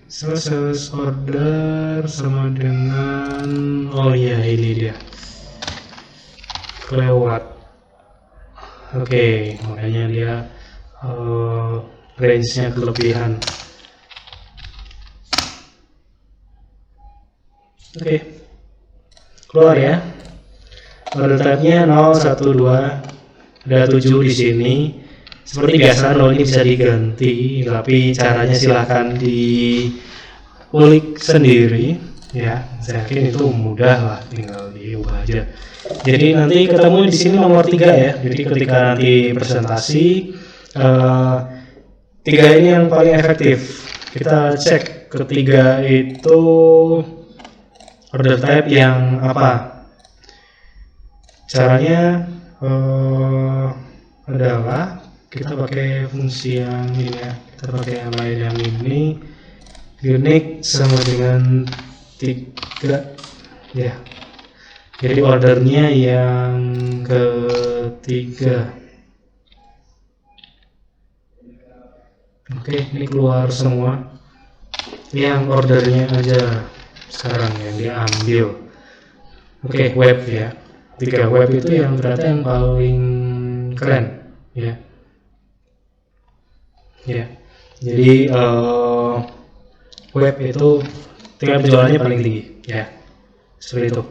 sales order sama dengan, oh iya ini dia, kelewat. Oke, makanya dia range-nya kelebihan. Oke, keluar ya. Order type-nya 0, 1, 2, ada 7 di sini. Seperti biasa 0 ini bisa diganti, tapi caranya silahkan diulik sendiri ya. Saya yakin itu mudah lah, tinggal diubah aja. Jadi nanti ketemu di sini nomor 3 ya. Jadi ketika nanti presentasi 3 ini yang paling efektif. Kita cek ketiga itu order type yang apa. Caranya adalah kita pakai fungsi yang ini ya, kita pakai yang lain yang ini, unique sama dengan 3 ya. Jadi ordernya yang ketiga. Oke, ini keluar semua. Yang ordernya aja sekarang yang diambil. Oke, web ya. 3 web itu yang ternyata yang paling keren ya. Ya. Jadi web itu tingkat penjualannya paling tinggi ya. Seperti itu.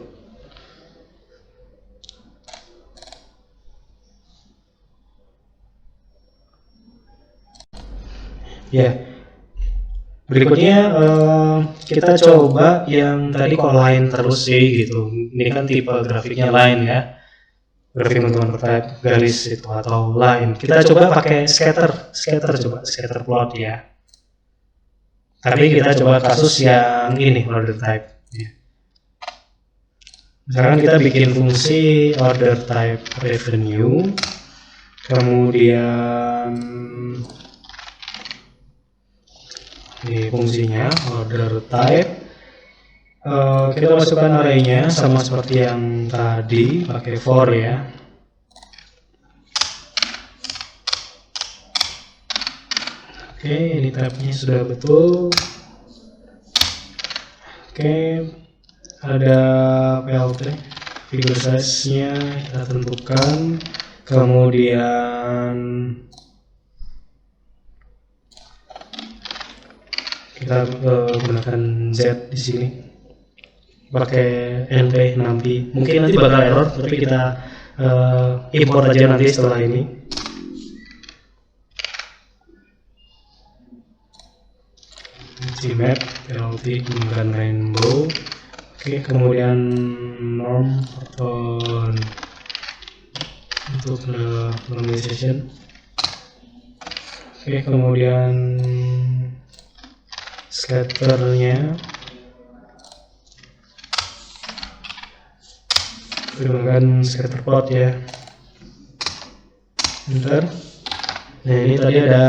Ya. Berikutnya kita coba yang tadi kok line terus sih gitu. Ini kan tipe grafiknya line ya. grafik menggunakan type garis itu atau line. Kita coba pakai scatter plot ya. Tapi kita coba kasus yang ini, order type. Ya. Misalkan kita bikin fungsi order type revenue, kemudian di fungsinya order type, kita masukkan array-nya sama seperti yang tadi, pakai for ya. Oke, ini type-nya sudah betul. Oke, ada PLT, figure size-nya kita tentukan, kemudian kita gunakan Z di sini, pakai np numpy. Mungkin nanti bakal error, tapi kita import aja nanti setelah ini. Map PLT menggunakan rainbow. Oke, kemudian norm atau untuk normalization. Oke, kemudian scatternya gunakan scatter plot ya. Enter. Nah, ini tadi ada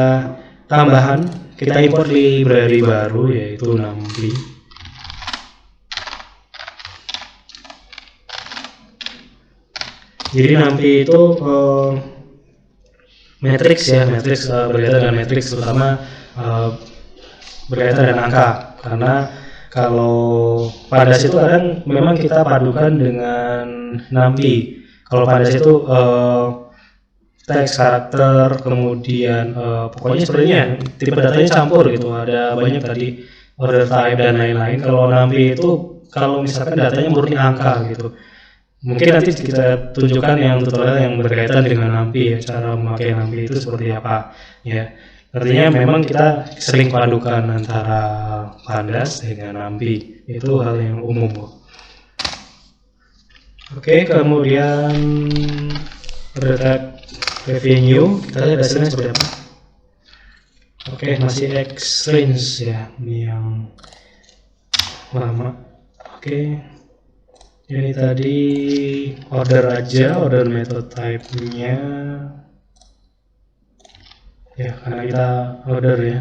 tambahan. Kita import library baru yaitu numpy. Jadi numpy itu matrix ya, berkaitan dengan matrix, terutama berkaitan dengan angka. Karena kalau pandas itu kadang memang kita padukan dengan numpy. Kalau pandas itu teks, karakter, kemudian pokoknya sebenarnya tipe datanya campur gitu, ada banyak tadi order type dan lain-lain. Kalau numpy itu kalau misalkan datanya murni angka gitu, mungkin nanti kita tunjukkan yang tutorial yang berkaitan dengan numpy ya, cara memakai numpy itu seperti apa ya. Artinya memang kita sering padukan antara pandas dengan numpy, itu hal yang umum. Oke, kemudian order type revenue, kita lihat hasilnya seperti apa. Oke, masih X-range ya, ini yang lama. Oke, ini tadi order aja, order method type-nya ya, karena kita order ya,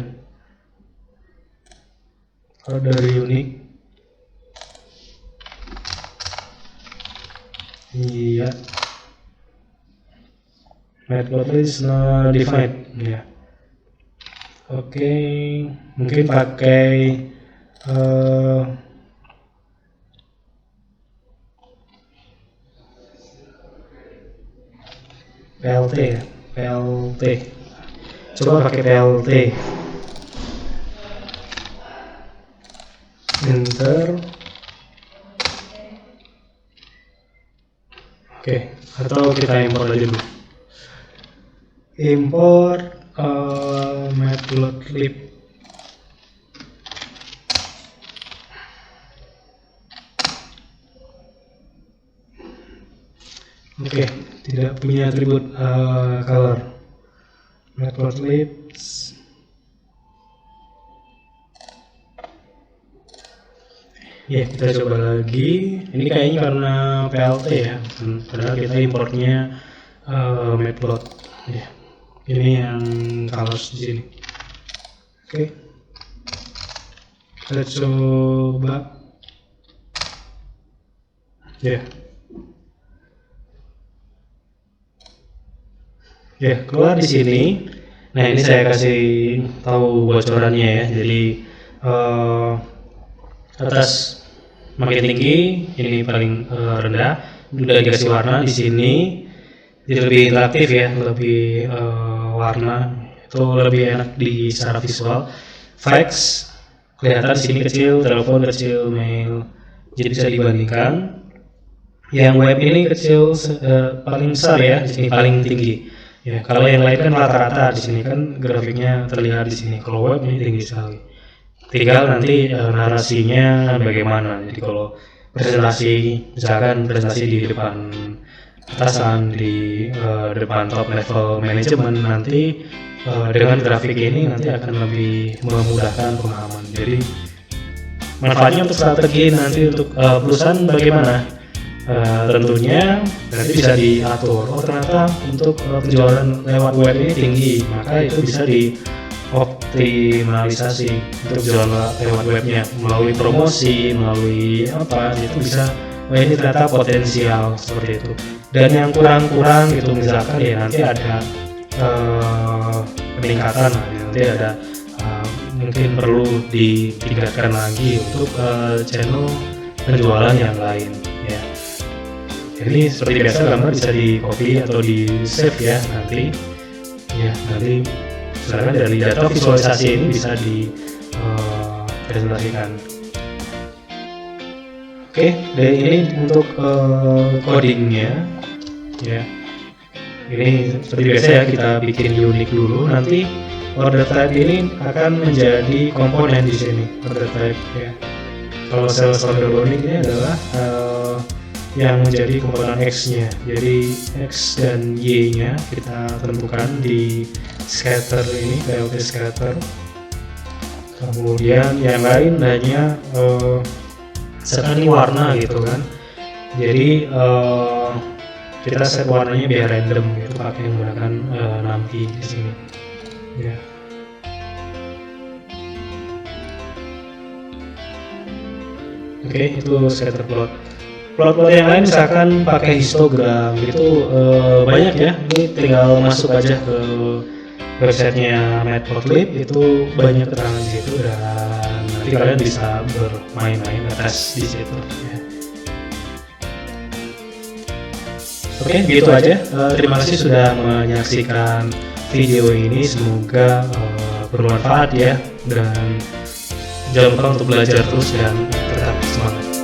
order unique. Iya, method is not defined ya. Oke, mungkin pakai PLT ya, PLT. Coba pakai PLT. Enter. Oke, atau kita import aja dulu. Import matplotlib. Oke, tidak punya atribut color. Matplotlib. Ya, kita coba lagi. Ini kayaknya karena PLT ya, padahal kita importnya matplot. Ya, ini yang colors di sini. Oke, kita coba. Ya. Ya, keluar di sini. Nah, ini saya kasih tahu bocorannya ya. Jadi atas makin tinggi, ini paling rendah. Udah dikasih warna di sini. Jadi lebih interaktif ya, lebih warna itu lebih enak di secara visual. Fax kelihatan di sini kecil, telepon kecil, mail. Jadi bisa dibandingkan. Yang web ini kecil, paling besar ya, di sini paling tinggi. Ya, kalau yang lain kan rata-rata, di sini kan grafiknya terlihat di sini. Kalau web ini tinggi sekali. Tinggal nanti narasinya bagaimana. Jadi kalau presentasi, misalkan presentasi di depan atasan, di depan top level manajemen nanti dengan grafik ini nanti akan lebih memudahkan pemahaman. Jadi manfaatnya untuk strategi nanti untuk perusahaan bagaimana? Tentunya nanti bisa diatur. Oh ternyata untuk penjualan lewat web ini tinggi, maka itu bisa dioptimalisasi untuk jualan lewat webnya melalui promosi, melalui apa itu bisa. Wah ini ternyata potensial seperti itu. Dan yang kurang-kurang gitu misalkan ya nanti ada peningkatan, nanti ada mungkin perlu ditingkatkan lagi untuk channel penjualan yang lain ya. Jadi seperti biasa gambar bisa di copy atau di save ya nanti misalkan dari data visualisasi ini bisa dipresentasikan. Oke, dari ini untuk codingnya ya. Ini seperti biasa ya kita bikin unik dulu. Nanti order type ini akan menjadi komponen di sini order type ya. Kalau sales order bounding ini adalah yang menjadi komponen X-nya. Jadi X dan Y-nya kita tentukan di scatter ini, PLT scatter. Kemudian yang lain hanya misalkan ini warna gitu kan. Jadi kita set warnanya biar random gitu pakai menggunakan NumPy di sini. Ya. Oke, itu scatter plot. Plot-plot yang lain misalkan pakai histogram gitu banyak ya. Ini tinggal masuk aja ke websitenya Matplotlib, itu banyak keterangan di situ dan nanti kalian bisa bermain-main ngetes di situ. Ya. Oke, gitu aja. Terima kasih sudah menyaksikan video ini. Semoga bermanfaat ya, dan jangan lupa untuk belajar terus dan tetap semangat.